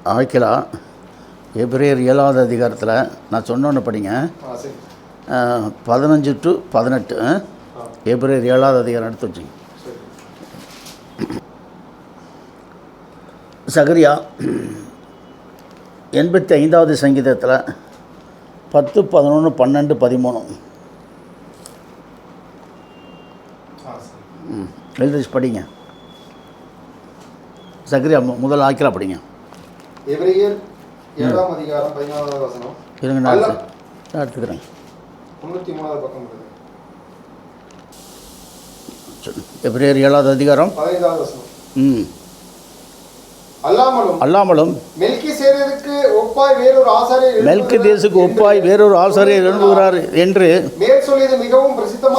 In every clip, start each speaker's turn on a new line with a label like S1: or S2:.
S1: ஆய்க்கலாம். எபிரேயர் 7வது அதிகாரத்தில் நான் சொன்னோன்னு படிங்க. 15 to 18. எபிரேயர் 7வது அதிகாரம் எடுத்து வச்சுங்க. சகரியா 85வது சங்கீதத்தில் 10, 11, 12, 13 எழுதி படிங்க. சகரியா முதல் ஆய்க்கலாம் படிங்க.
S2: எபிரேயர் 7ஆம் அதிகாரம் 14வது வசனம்.
S1: இருங்க, நான் எடுத்துக்கிறேன்.
S2: 93வது பக்கம்.
S1: எபிரேயர் 7வது அதிகாரம்
S2: 15வது வசனம். அல்லாமலும் மெல்கிசேதேக்குக்கு ஒப்பாய் வேறொரு ஆசாரியர் எழும்புகிறார் என்று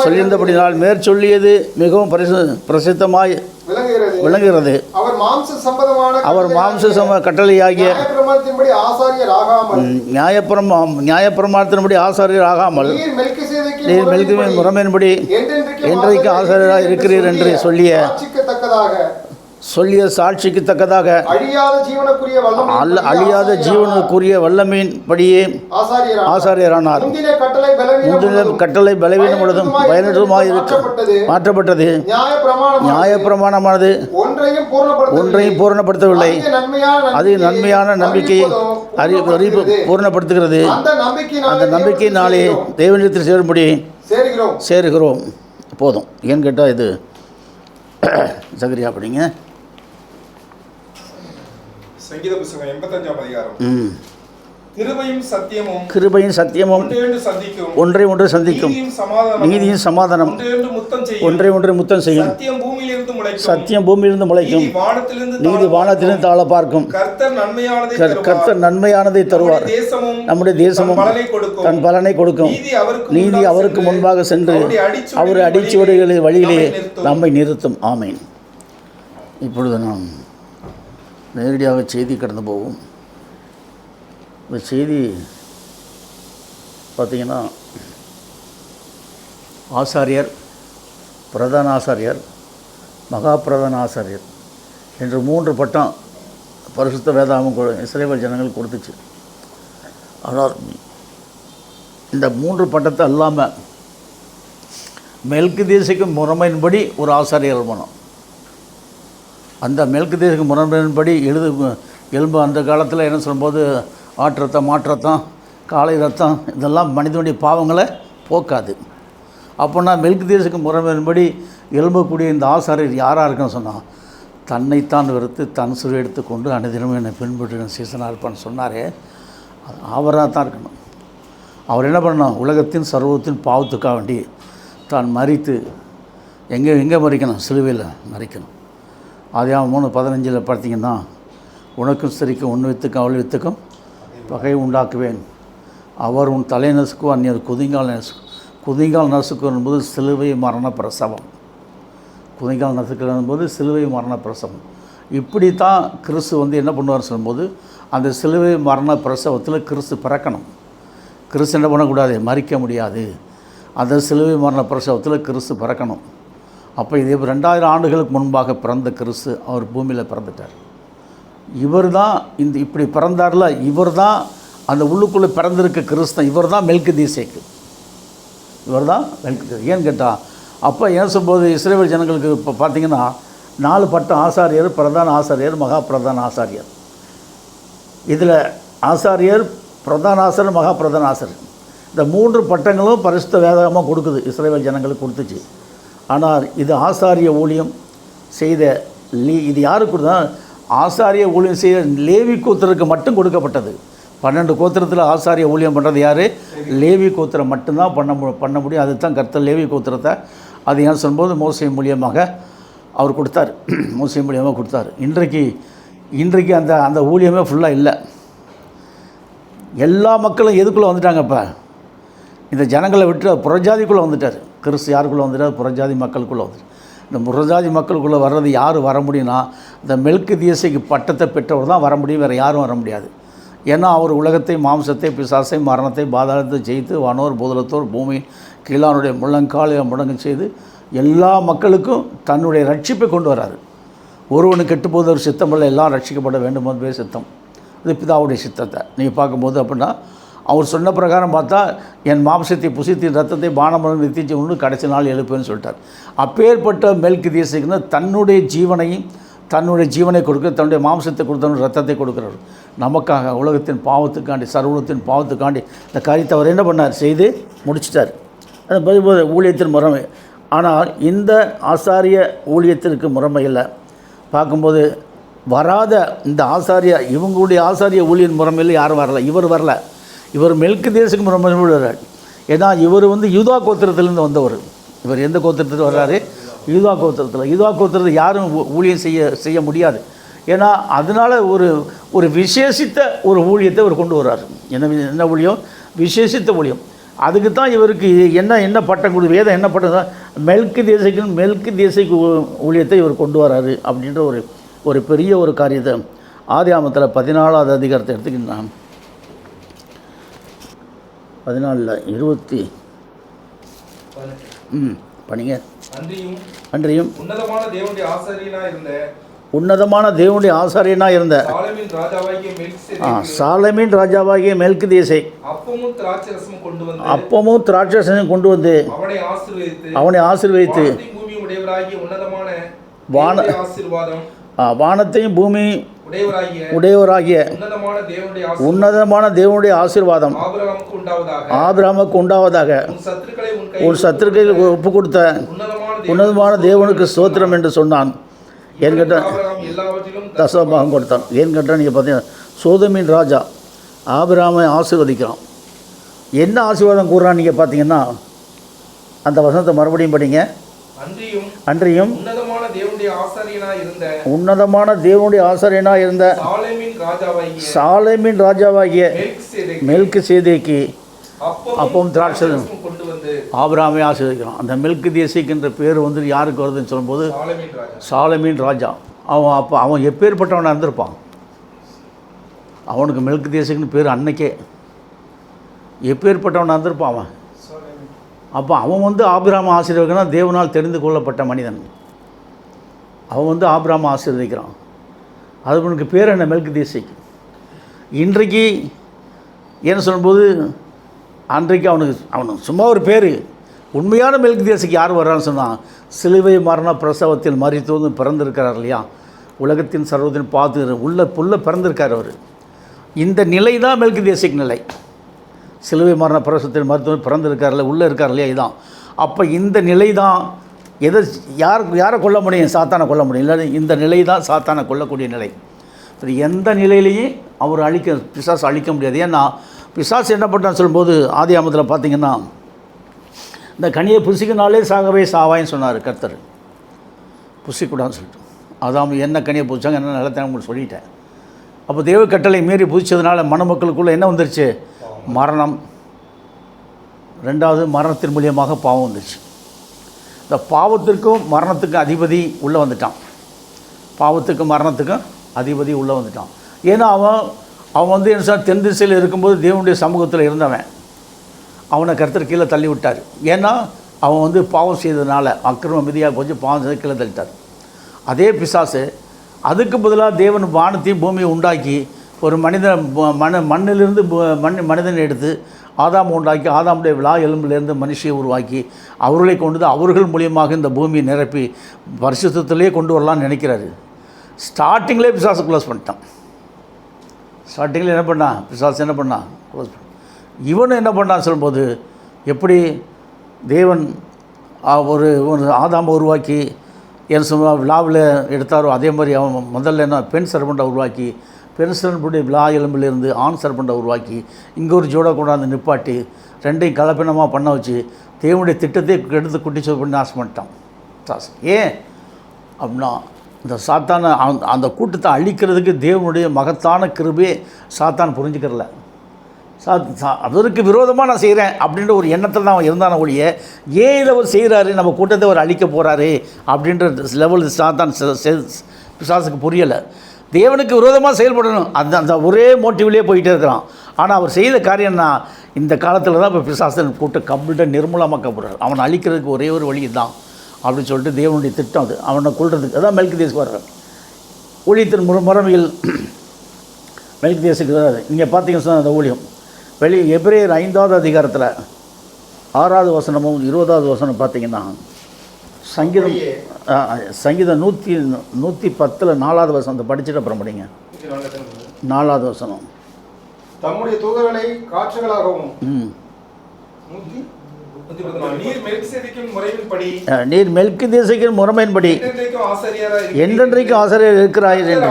S1: சொல்லியிருந்தபடினால் மேற்சொல்லியது மிகவும் பிரசித்தமாய் விளங்குகிறது. அவர் மாம்ச கட்டளையாகிய நியாயப்பிரமாணத்தின்படி ஆசாரியர் ஆகாமல் நீர் மெல்கிசேதேக்கின் முறைமையின்படி என்றைக்கு ஆசாரியராக இருக்கிறீர் என்று சொல்லிய சாட்சிக்கு தக்கதாக அழியாத ஜீவனுக்குரிய வல்லமையின்படியே ஆசாரியரானார். முந்தின கட்டளை பலவீனம் உள்ளதும் பயனற்றதுமாக மாற்றப்பட்டது. நியாயப்பிரமாணமானது ஒன்றையும் பூரணப்படுத்தவில்லை. அது நன்மையான நம்பிக்கையை பூரணப்படுத்துகிறது. அந்த நம்பிக்கையினாலே தேவனிடத்தில் சேரும்படி சேருகிறோம். போதும். ஏன்னு கேட்டால் இது சகரியா படிங்க.
S2: சங்கீத புத்தகம் 85ஆம் அதிகாரம்.
S1: கிருபையும் சத்தியமும் ஒன்றை ஒன்று சந்திக்கும். நீதியும் சமாதானம் ஒன்றை ஒன்று முத்தம் செய்யும். சத்தியம் பூமியிலிருந்து முளைக்கும். நீதி வானத்திலிருந்து தாழ பார்க்கும். கர்த்தர் நன்மையானதை தருவார். நம்முடைய தேசமும் தன் பலனை கொடுக்கும். நீதி அவருக்கு முன்பாக சென்று அவர் அடிச்சுவடுகளின் வழியிலே நம்மை நிறுத்தும். ஆமேன். இப்பொழுது நாம் நேரடியாக செய்தி கடந்து போவோம். இந்த செய்தி பார்த்திங்கன்னா, ஆசாரியர், பிரதான ஆசாரியர், மகா பிரதான ஆசாரியர் என்று 3 பட்டம் பரிசுத்த வேதாகமம் இஸ்ரவேல் ஜனங்கள் கொடுத்துச்சு. ஆனால் இந்த 3 பட்டத்தை இல்லாமல் மெல்கிசேதேக்கு முறைமையின்படி ஒரு ஆசாரியர் இருக்கணும். அந்த மெல்கிசேதேக்கு முறைமையின்படி எலும்பு அந்த காலத்தில் என்ன சொல்லும்போது ஆட்டு ரத்தம், மாட்டு ரத்தம், காளை ரத்தம் இதெல்லாம் மனிதனுடைய பாவங்களை போக்காது. அப்போனா மெல்கிசேதேக்கு முறைமையின்படி எழும்பக்கூடிய இந்த ஆசாரியர் யாராக இருக்குன்னு சொன்னால், தன்னைத்தான் வெறுத்து தன் சுவை எடுத்துக்கொண்டு அனைதினமும் என்னை பின்பற்றின சீசனாக இருப்பான்னு சொன்னாரே, அவராக தான் இருக்கணும். அவர் என்ன பண்ணணும்? உலகத்தின் சர்வத்தின் பாவத்துக்காக வேண்டி தான் மரித்து எங்கே மறிக்கணும்? சிலுவையில் மறிக்கணும். ஆதியாகமம் 3:15 பார்த்தீங்கன்னா, உனக்கும் ஸ்திரிக்கும் உன் வித்துக்கும் அவள் வித்துக்கும் பகை உண்டாக்குவேன். அவர் உன் தலை நசுக்குவார், நீ அது குதிங்கால் நசுக்கு என்பது சிலுவை மரண பிரசவம். குதிங்கால் நசுக்கிறது என்பது சிலுவை மரண பிரசவம். இப்படி தான் கிறிஸ்து என்ன பண்ணுவார் சொல்லும்போது, அந்த சிலுவை மரண பிரசவத்தில் கிறிஸ்து பிறக்கணும். கிறிஸ்து என்ன பண்ணக்கூடாது? மறிக்க முடியாது. அந்த சிலுவை மரண பிரசவத்தில் கிறிஸ்து பிறக்கணும். அப்போ இது 2000 ஆண்டுகளுக்கு முன்பாக பிறந்த கிறிஸ்து அவர் பூமியில் பிறந்துட்டார். இவர் தான் இப்படி பிறந்தார்ல, இவர் தான் அந்த உள்ளுக்குள்ளே பிறந்திருக்க கிறிஸ்தன். இவர் தான் மெல்கிசேதேக்கு. இவர் தான் மெல்கிசேதேக்கு. ஏன்னு கேட்டால், அப்போ ஏன் சொல்லும்போது இஸ்ரவேல் ஜனங்களுக்கு இப்போ பார்த்திங்கன்னா 4 பட்டம் ஆசாரியர், பிரதான ஆசாரியர், மகா பிரதான ஆசாரியர். இதில் ஆசாரியர், பிரதான ஆசாரியர், மகா பிரதான ஆசாரியர் இந்த 3 பட்டங்களும் பரிசுத்த வேதாகமாக கொடுக்குது, இஸ்ரவேல் ஜனங்களுக்கு கொடுத்துச்சு. ஆனால் இது ஆசாரிய ஊழியம் செய்த இது யாருக்கு கொடுத்தா? ஆசாரிய ஊழியம் செய்த லேவி கோத்திரருக்கு மட்டும் கொடுக்கப்பட்டது. 12 கோத்திரத்தில் ஆசாரிய ஊழியம் பண்ணுறது யார்? லேவி கோத்திரம் மட்டும்தான் பண்ண முடியும். அதுதான் கர்த்தர் லேவி கோத்திரத்தை அது ஏன் சொல்லும்போது மோசே மூலியமாக அவர் கொடுத்தார். மோசே மூலியமாக கொடுத்தார். இன்றைக்கு அந்த ஊழியமே ஃபுல்லாக இல்லை. எல்லா மக்களும் எதுக்குள்ளே வந்துட்டாங்க? இப்போ இந்த ஜனங்களை விட்டு புறஜாதிக்குள்ளே வந்துட்டார். கிறிஸ்து யாருக்குள்ளே வந்துட்டார்? புறஜாதி மக்களுக்குள்ளே வந்துட்டார். இந்த புறஜாதி மக்களுக்குள்ளே வர்றது யார் வர முடியும்னா, இந்த மெல்கிசேதேக்கு பட்டத்தை பெற்றவர் தான் வர முடியும். வேறு யாரும் வர முடியாது. ஏன்னா அவர் உலகத்தை, மாம்சத்தை, பிசாசை, மரணத்தை, பாதாளத்தை ஜெயித்து வானோர் பூதலத்தோர் பூமி கீழானுடைய முழங்காலை முடங்க செய்து எல்லா மக்களுக்கும் தன்னுடைய ரட்சிப்பை கொண்டு வராரு. ஒருவனு கெட்டுப்போது ஒரு சித்தமல்ல, எல்லாம் ரட்சிக்கப்பட வேண்டும் என்பதே சித்தம். இது பிதாவுடைய சித்தத்தை நீங்கள் பார்க்கும்போது அப்படின்னா அவர் சொன்ன பிரகாரம் பார்த்தா என் மாம்சத்தை புசித்தின் ரத்தத்தை பானமரம் நித்திச்சு ஒன்று கடைசி நாள் எழுப்புன்னு சொல்லிட்டார். அப்பேற்பட்ட மெல்கிதேசேக்குன்னு தன்னுடைய ஜீவனை கொடுக்க, தன்னுடைய மாம்சத்தை கொடுத்தவன் ரத்தத்தை கொடுக்குறார். நமக்காக உலகத்தின் பாவத்துக்காண்டி, சர்வலத்தின் பாவத்துக்காண்டி இந்த காரியத்தை அவர் என்ன பண்ணார், செய்து முடிச்சிட்டார். அது ஊழியத்தின் முறைமை. ஆனால் இந்த ஆசாரிய ஊழியத்திற்கு முறைமையில் பார்க்கும்போது வராத இந்த இவங்களுடைய ஆசாரிய ஊழியன் முறைமையில் யாரும் வரல. இவர் வரல. இவர் மெல்கிதேசேக்கு முறைமையில் வர்றார். ஏன்னா இவர் யூதா கோத்திரத்திலேருந்து வந்தவர். இவர் எந்த கோத்திரத்தில் வர்றாரு, யூதா கோத்திரத்தில் யாரும் ஊழியம் செய்ய முடியாது. ஏன்னா அதனால் ஒரு விசேஷித்த ஒரு ஊழியத்தை அவர் கொண்டு வர்றார். என்ன ஊழியம், விசேஷித்த ஊழியம். அதுக்கு தான் இவருக்கு என்ன பட்டம் கொடு, வேதம் என்ன பட்டம், மெல்கிதேசேக்கு ஊழியத்தை இவர் கொண்டு வராரு அப்படின்ற ஒரு பெரிய ஒரு காரியத்தை ஆதியாகமத்தில் 14வது அதிகாரத்தை எடுத்துக்கிட்டான். 14 பண்ணிங்க. அன்றியும் உன்னதமான தேவனுடைய ஆசாரியனாக இருந்த சாலமீன் ராஜாவாகிய மெல்கிதேசேக் அப்பமும் திராட்சரசமும் கொண்டு வந்து அவனை ஆசீர்வதித்து வானத்தையும் பூமி உடையவராகிய உன்னதமான தேவனுடைய ஆசீர்வாதம் ஆபிரகாமுக்கு உண்டாவதாக. உன் சத்துருக்களை ஒப்பு கொடுத்த உன்னதமான தேவனுக்கு ஸ்தோத்திரம் என்று சொன்னான். ஏன் கேட்டால் தசமபாகம் கொடுத்தான். ஏன் கேட்டால் நீங்கள் பார்த்தீங்கன்னா சோதோமின் ராஜா ஆபிரகாமை ஆசீர்வதிக்கிறான். என்ன ஆசீர்வாதம் கூறுறான் நீங்கள் பார்த்தீங்கன்னா அந்த வசனத்தை மறுபடியும் படிங்க. அன்றியும் உன்னதமான தேவனுடைய ஆசாரியனாக இருந்த சாலேமின் ராஜாவாகிய மெல்கிசேதேக்கு அப்பவும் திராட்சரசம் ஆபிரகாமை ஆசீர்வதிக்கிறான். அந்த மெல்கிதேசேக் என்ற பேர் யாருக்கு வருதுன்னு சொல்லும்போது சாலேமின் ராஜா. அவன் எப்பேற்பட்டவனாக இருந்திருப்பான். அவனுக்கு மெல்கிதேசேக்னு பேர் அன்னைக்கே எப்பேற்பட்டவனாக இருந்திருப்பான் அவன். அப்போ அவன் ஆபிரகாமை ஆசீர்வதிக்கிறான். தேவனால் தெரிந்து கொள்ளப்பட்ட மனிதன் அவன் ஆபிரகாமை ஆசீர்வதிக்கிறான். அவனுக்கு பேர் என்ன, மெல்கிதேசேக். இன்றைக்கு என்ன சொல்லும்போது அன்றைக்கு அவனுக்கு சும்மா ஒரு பேர். உண்மையான மெல்கிதேசேக் யார் வர்றான்னு சொன்னால் சிலுவை மரண பிரசவத்தில் மரித்து பிறந்திருக்கிறார் இல்லையா, உலகத்தின் சர்வத்தின் பார்த்து உள்ள பிறந்திருக்கார் அவர். இந்த நிலை தான் மெல்கிதேசேக் நிலை. சிலுவை மரண பிரசவத்தில் மருத்துவம் பிறந்திருக்கார்ல, உள்ளே இருக்கார் இல்லையா, இதுதான். அப்போ இந்த நிலை தான் யாரை கொல்ல முடியும், சாத்தானை கொல்ல முடியும். இல்லை, இந்த நிலை தான் சாத்தானை கொல்லக்கூடிய நிலை. சரி, எந்த நிலையிலையும் அவர் பிசாசு அழிக்க முடியாது. ஏன்னா பிசாசு என்ன பண்ணுறான்னு சொல்லும்போது ஆதியாகமத்தில் பார்த்திங்கன்னா இந்த கனியை புசிக்கினாலே சாகவே சாவாயின்னு சொன்னார் கர்த்தர். புசிக்கூடாதுன்னு சொல்லிட்டு அதான் என்ன கனியை புசிச்சாங்க, என்ன நிலத்தை உங்களுக்கு சொல்லிட்டேன். அப்போ தேவ கட்டளை மீறி புதிச்சதுனால மணமக்களுக்குள்ளே என்ன வந்துருச்சு, மரணம். ரெண்டாவது மரணத்தின் மூலியமாக பாவம் வந்துச்சு. இந்த பாவத்திற்கும் மரணத்துக்கும் அதிபதி உள்ளே வந்துட்டான். பாவத்துக்கும் மரணத்துக்கும் அதிபதி உள்ளே வந்துட்டான். ஏன்னா அவன் என்ன சார், தென் திசையில் இருக்கும்போது தேவனுடைய சமூகத்தில் இருந்தவன். அவனை கர்த்தர் கீழே தள்ளி விட்டார். ஏன்னா அவன் பாவம் செய்ததுனால, அக்கிரம மிதியாக கொஞ்சம் பாவம் செய்து கீழே தள்ளிட்டார். அதே பிசாசு அதுக்கு பதிலாக தேவன் வானத்தையும் பூமியை உண்டாக்கி ஒரு மண்ணிலிருந்து மனிதனை எடுத்து ஆதாம் உண்டாக்கி, ஆதாமுடைய விழா எலும்பிலிருந்து மனுஷியை உருவாக்கி அவர்களை கொண்டு அவர்கள் மூலியமாக இந்த பூமியை நிரப்பி பரிசுத்தத்திலே கொண்டு வரலான்னு நினைக்கிறாரு. ஸ்டார்டிங்லேயே பிசாசு க்ளோஸ் பண்ணிட்டான். ஸ்டார்டிங்கில் என்ன பண்ணான் பிசாசு, என்ன பண்ணான், க்ளோஸ் பண்ணான். இவனு என்ன பண்ணான்னு சொல்லும்போது, எப்படி தேவன் ஒரு ஆதாமை உருவாக்கி என்ன சொல்ல விழாவில் எடுத்தாரோ அதே மாதிரி அவன் முதல்ல என்ன பெண் சர்பண்டை உருவாக்கி, பெண் சர்பண்டுடைய விழா எலும்பிலிருந்து ஆண் சர்பண்டை உருவாக்கி இங்கே ஒரு ஜோடை கொண்டாந்து நிப்பாட்டி ரெண்டையும் கலப்பினமாக பண்ண வச்சு தேவனுடைய திட்டத்தை எடுத்து குட்டிச்சோறு பண்ணி நாசம் பண்ணிட்டான் சாஸ். ஏன் அப்படின்னா இந்த சாத்தானை அந்த கூட்டத்தை அழிக்கிறதுக்கு தேவனுடைய மகத்தான கிருபையே சாத்தான் புரிஞ்சுக்கிறல. அதற்கு விரோதமாக நான் செய்கிறேன் அப்படின்ற ஒரு எண்ணத்தில் தான் அவன் இருந்தான ஒழிய, ஏன் இதை அவர் செய்கிறாரு, நம்ம கூட்டத்தை அவர் அழிக்க போகிறாரு அப்படின்ற லெவல் சாத்தான் பிசாசுக்கு புரியலை. தேவனுக்கு விரோதமாக செயல்படணும், அந்த ஒரே மோட்டிவ்லேயே போயிட்டே இருக்கிறான். ஆனால் அவர் செய்த காரியம்னா இந்த காலத்தில் தான் இப்போ பிசாசன் கூட்டம் கம்ப்ளீட்டாக நிர்மூலமாக்கப்படுறார். அவனை அழிக்கிறதுக்கு ஒரே ஒரு வழி தான் அப்படின்னு சொல்லிட்டு தேவனுடைய திட்டம் அது. அவனை கொள்றதுக்கு அதான் மெல்கிதேசேக் வர்றார். ஊழியத்தின் முறைமையில் மெல்கிதேசுக்கு இங்கே பார்த்தீங்கன்னு சொன்னால் அந்த ஊழியம் எபிரேயர் 5வது அதிகாரத்தில் 6வது வசனமும் 20வது வசனம் பார்த்தீங்கன்னா சங்கீதம் 110 4வது வசனத்தை படிச்சுட்டு அப்புறம் படிங்க. 4வது வசனம்.
S2: தம்முடைய தூதர்களை காற்றுகளாகவும்
S1: நீர் மெல்கிதேசின் முறைமையின்படி என்றென்றைக்கும் ஆசிரியர் இருக்கிறாய் என்று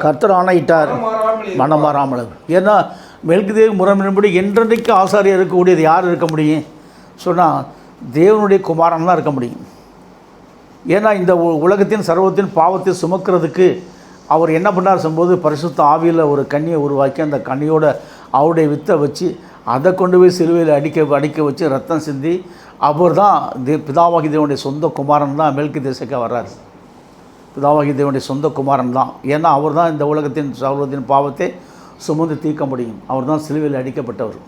S1: கர்த்தர் ஆணையிட்டார், மனம் மாறாமல். ஏன்னா மெல்கிதேசின் முறைமையின்படி என்றென்றைக்கும் ஆசாரியர் இருக்கக்கூடியது யார் இருக்க முடியும் சொன்னால் தேவனுடைய குமாரன் தான் இருக்க முடியும். ஏன்னா இந்த உலகத்தின் சர்வத்தின் பாவத்தை சுமக்கிறதுக்கு அவர் என்ன பண்ணார் சொல்லும்போது பரிசுத்த ஆவியில் ஒரு கன்னியை உருவாக்கி அந்த கன்னியோட அவருடைய வித்தை வச்சு அதை கொண்டு போய் சிலுவையில் அடிக்க வச்சு ரத்தம் சிந்தி அவர் தான் பிதாவாகி தேவனுடைய சொந்த குமாரன் தான் மெல்கிதேசுக்கு வர்றார். பிதாவாகி தேவனுடைய சொந்த குமாரன் தான். ஏன்னா அவர் தான் இந்த உலகத்தின் சர்வத்தின் பாவத்தை சுமந்து தீர்க்க முடியும். அவர் தான் சிலுவையில் அடிக்கப்பட்டவர்.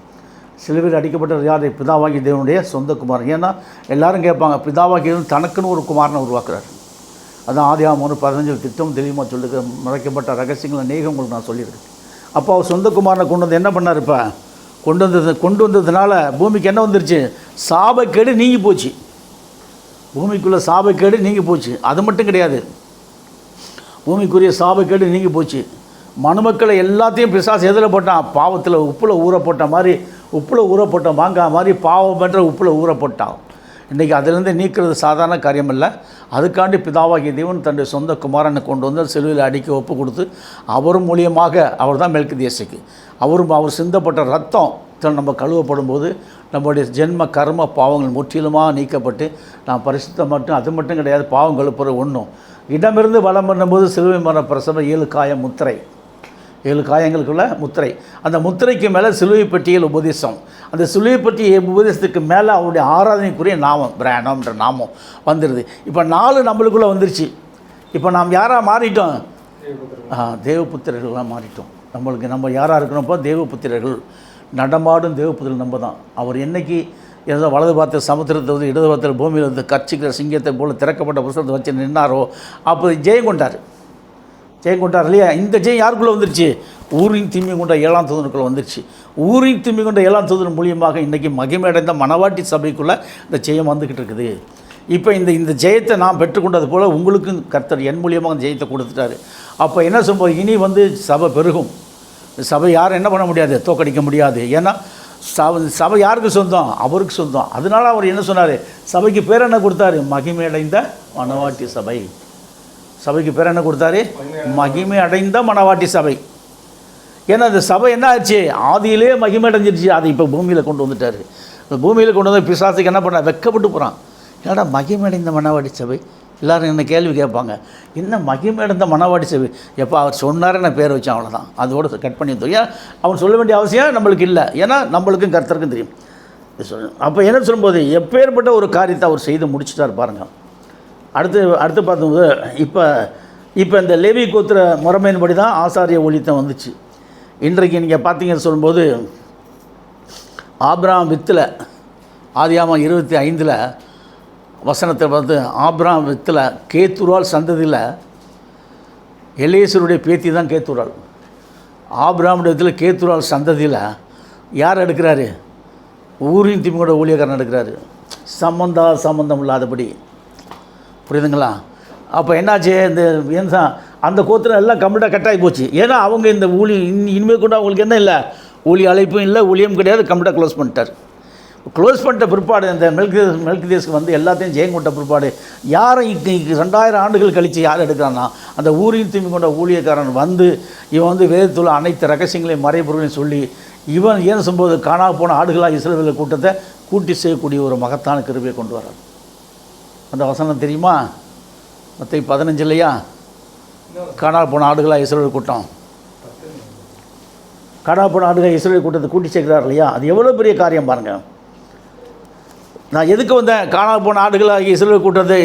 S1: சிலுவையில் அடிக்கப்பட்டவர் யார்? பிதாவாகி தேவனுடைய சொந்த குமாரன். ஏன்னா எல்லோரும் கேட்பாங்க, பிதாவாகி தேவன் தனக்குன்னு ஒரு குமாரனை உருவாக்குறார். அதான் ஆதியாகமம் 1:15 திட்டம் தெளிவாக சொல்லிருக்க மறைக்கப்பட்ட ரகசியங்களை அநேகம் உங்களுக்கு நான் சொல்லியிருக்கேன். அப்போ அவர் சொந்த குமாரனை கொண்டு வந்து என்ன பண்ணார்? இப்போ கொண்டு வந்ததுனால பூமிக்கு என்ன வந்துருச்சு? சாபக்கேடு நீங்கி போச்சு. பூமிக்குள்ளே சாபக்கேடு நீங்கி போச்சு. அது மட்டும் கிடையாது, பூமிக்குரிய சாபக்கேடு நீங்கி போச்சு. மனுமக்களை எல்லாத்தையும் பிசாசு எதில் போட்டான்? பாவத்தில் உப்பில் ஊற போட்ட மாதிரி, உப்பில் ஊற போட்ட மாங்காய் மாதிரி பாவம் என்ற உப்பில் ஊற போட்டான். இன்றைக்கி அதிலிருந்து நீக்கிறது சாதாரண காரியம் இல்லை. அதுக்காண்டி பிதாவாகிய தேவன் தன்னுடைய சொந்த குமாரனை கொண்டு வந்து சிலுவையில் அடிக்க ஒப்பு கொடுத்து அவர் மூலியமாக அவர் தான் மெல்கிதேசுக்கு அவர் சிந்தப்பட்ட ரத்தம் நம்ம கழுவப்படும் போது நம்முடைய ஜென்ம கர்ம பாவங்கள் முற்றிலுமாக நீக்கப்பட்டு நான் பரிசுத்தம் மட்டும் அது மட்டும் கிடையாது, பாவம் கழுப்புற ஒன்றும் இடமிருந்து வலம் பண்ணும்போது சிலுவை மர பிரசவ 7 காய முத்திரை, 7 காயங்களுக்குள்ள முத்திரை. அந்த முத்திரைக்கு மேலே சிலுவை பட்டியல் உபதேசம். அந்த சிலுவை பற்றிய உபதேசத்துக்கு மேலே அவருடைய ஆராதனைக்குரிய நாமம் பிராணம்ன்ற நாமம் வந்துடுது. இப்போ 4 நம்மளுக்குள்ளே வந்துருச்சு. இப்போ நாம் யாராக மாறிட்டோம்? தேவபுத்திரர்களாக மாறிட்டோம். நம்ம யாராக இருக்கணும்ப்போ தேவபுத்திரர்கள், நடமாடும் தேவபுத்திரர்கள் நம்ம தான். அவர் என்றைக்கு ஏதோ வலது பார்த்த சமுத்திரத்தை வந்து இடது பார்த்த பூமியில் வந்து கர்ச்சிக்கிற சிங்கத்தை போல் திறக்கப்பட்ட புத்தகத்தை வச்சு நின்னாரோ அப்போ ஜெயம் கொண்டார் இல்லையா? இந்த ஜெயம் யாருக்குள்ளே வந்துருச்சு? ஊரின் திம்மி கொண்ட 7ஆம் தூதனுக்குள்ளே வந்துருச்சு. ஊரின் திம்மி கொண்ட 7ஆம் தூதன் மூலியமாக இன்றைக்கி மகிமையடைந்த மணவாட்டி சபைக்குள்ளே இந்த ஜெயம் வந்துக்கிட்டு இருக்குது. இப்போ இந்த ஜெயத்தை நான் பெற்றுக்கொண்டது போல் உங்களுக்கும் கர்த்தர் என் மூலியமாக அந்த ஜெயத்தை கொடுத்துட்டாரு. அப்போ என்ன சொல்லும்போது இனி வந்து சபை பெருகும். சபை யாரும் என்ன பண்ண முடியாது? தோக்கடிக்க முடியாது. ஏன்னா சபை யாருக்கு சொந்தம்? அவருக்கு சொந்தம். அதனால் அவர் என்ன சொன்னார்? சபைக்கு பேர் என்ன கொடுத்தாரு? மகிமையடைந்த மணவாட்டி சபை. சபைக்கு பேர் என்ன கொடுத்தாரு? மகிமை அடைந்த மணவாட்டி சபை. ஏன்னா இந்த சபை என்ன ஆச்சு? ஆதியிலே மகிமை அடைஞ்சிருச்சு. அதை இப்போ பூமியில் கொண்டு வந்துட்டார். இந்த பூமியில் கொண்டு வந்து பிசாசுக்கு என்ன பண்ண வெக்கப்பட்டு போகிறான். ஏன்னா மகிமை அடைந்த மணவாட்டி சபை. எல்லோரும் என்ன கேள்வி கேட்பாங்க, என்ன மகிமை அடைந்த மணவாட்டி சபை? எப்போ அவர் சொன்னார் நான் பேர் வச்சேன், அவ்வளோதான். அதோடு கட் பண்ணி வந்துடும். ஏன் அவன் சொல்ல வேண்டிய அவசியம் நம்மளுக்கு இல்லை. ஏன்னா நம்மளுக்கும் கர்த்தருக்கும் தெரியும். அப்போ என்ன சொல்லும்போது எப்பேற்பட்ட ஒரு காரியத்தை அவர் செய்து முடிச்சுட்டார் பாருங்கள். அடுத்து பார்த்தோம்போது இப்போ இந்த லேவி கோத்திர முறைமையின்படி தான் ஆசாரிய ஊழியத்தை வந்துச்சு. இன்றைக்கு நீங்கள் பார்த்தீங்கன்னு சொல்லும்போது ஆபிரகாம் வித்தில் ஆதியாகமம் 25 வசனத்தை பார்த்து ஆபிரகாம் வித்தில் கேத்துரால் சந்ததியில் எலியேசருடைய பேத்தி தான் கேத்துரால். ஆபிரகாமுடைய வித்தில் கேத்துரால் சந்ததியில் யார் எடுக்கிறாரு? ஊரின் திமுக ஊழியக்காரன் எடுக்கிறாரு. சம்பந்தம் இல்லாதபடி. புரியுதுங்களா? அப்போ என்னாச்சு? இந்த அந்த கோத்திரம் எல்லாம் கம்ப்ளீட்டாக கட்டாகி போச்சு. ஏன்னா அவங்க இந்த இனிமேல் கூட அவங்களுக்கு என்ன இல்லை? ஊழிய அழைப்பும் இல்லை, ஊழியம் கிடையாது, கம்ப்ளீட்டாக க்ளோஸ் பண்ணிட்டார். க்ளோஸ் பண்ணிட்ட பிற்பாடு இந்த மெல்கிதேசுக்கு வந்து எல்லாத்தையும் ஜெயம் கொண்ட பிற்பாடு யாரை 2000 ஆண்டுகள் கழித்து யார் எடுக்கிறான்னா அந்த ஊரின் தூய்மை கொண்ட ஊழியக்காரன் வந்து இவன் வந்து வேதத்தில் அனைத்து ரகசியங்களையும் மறைபொருளையும் சொல்லி இவன் ஏன் சொல்லும்போது காணா போன ஆடுகளாக இஸ்ரவேல் கூட்டத்தை கூட்டி செய்யக்கூடிய ஒரு மகத்தான கிருபையை கொண்டு வரார். அந்த வசனம் தெரியுமா? மத்தேயு 15 இல்லையா? காணா போன ஆடுகளாக இஸ்ரவேல் கூட்டம், காணா போன ஆடுகள் இஸ்ரவேல் கூட்டத்தை கூட்டி சேர்க்கிறார் இல்லையா? அது எவ்வளோ பெரிய காரியம் பாருங்கள். நான் எதுக்கு வந்தேன்? காணா போன ஆடுகளாக இஸ்ரவேல் கூட்டத்தை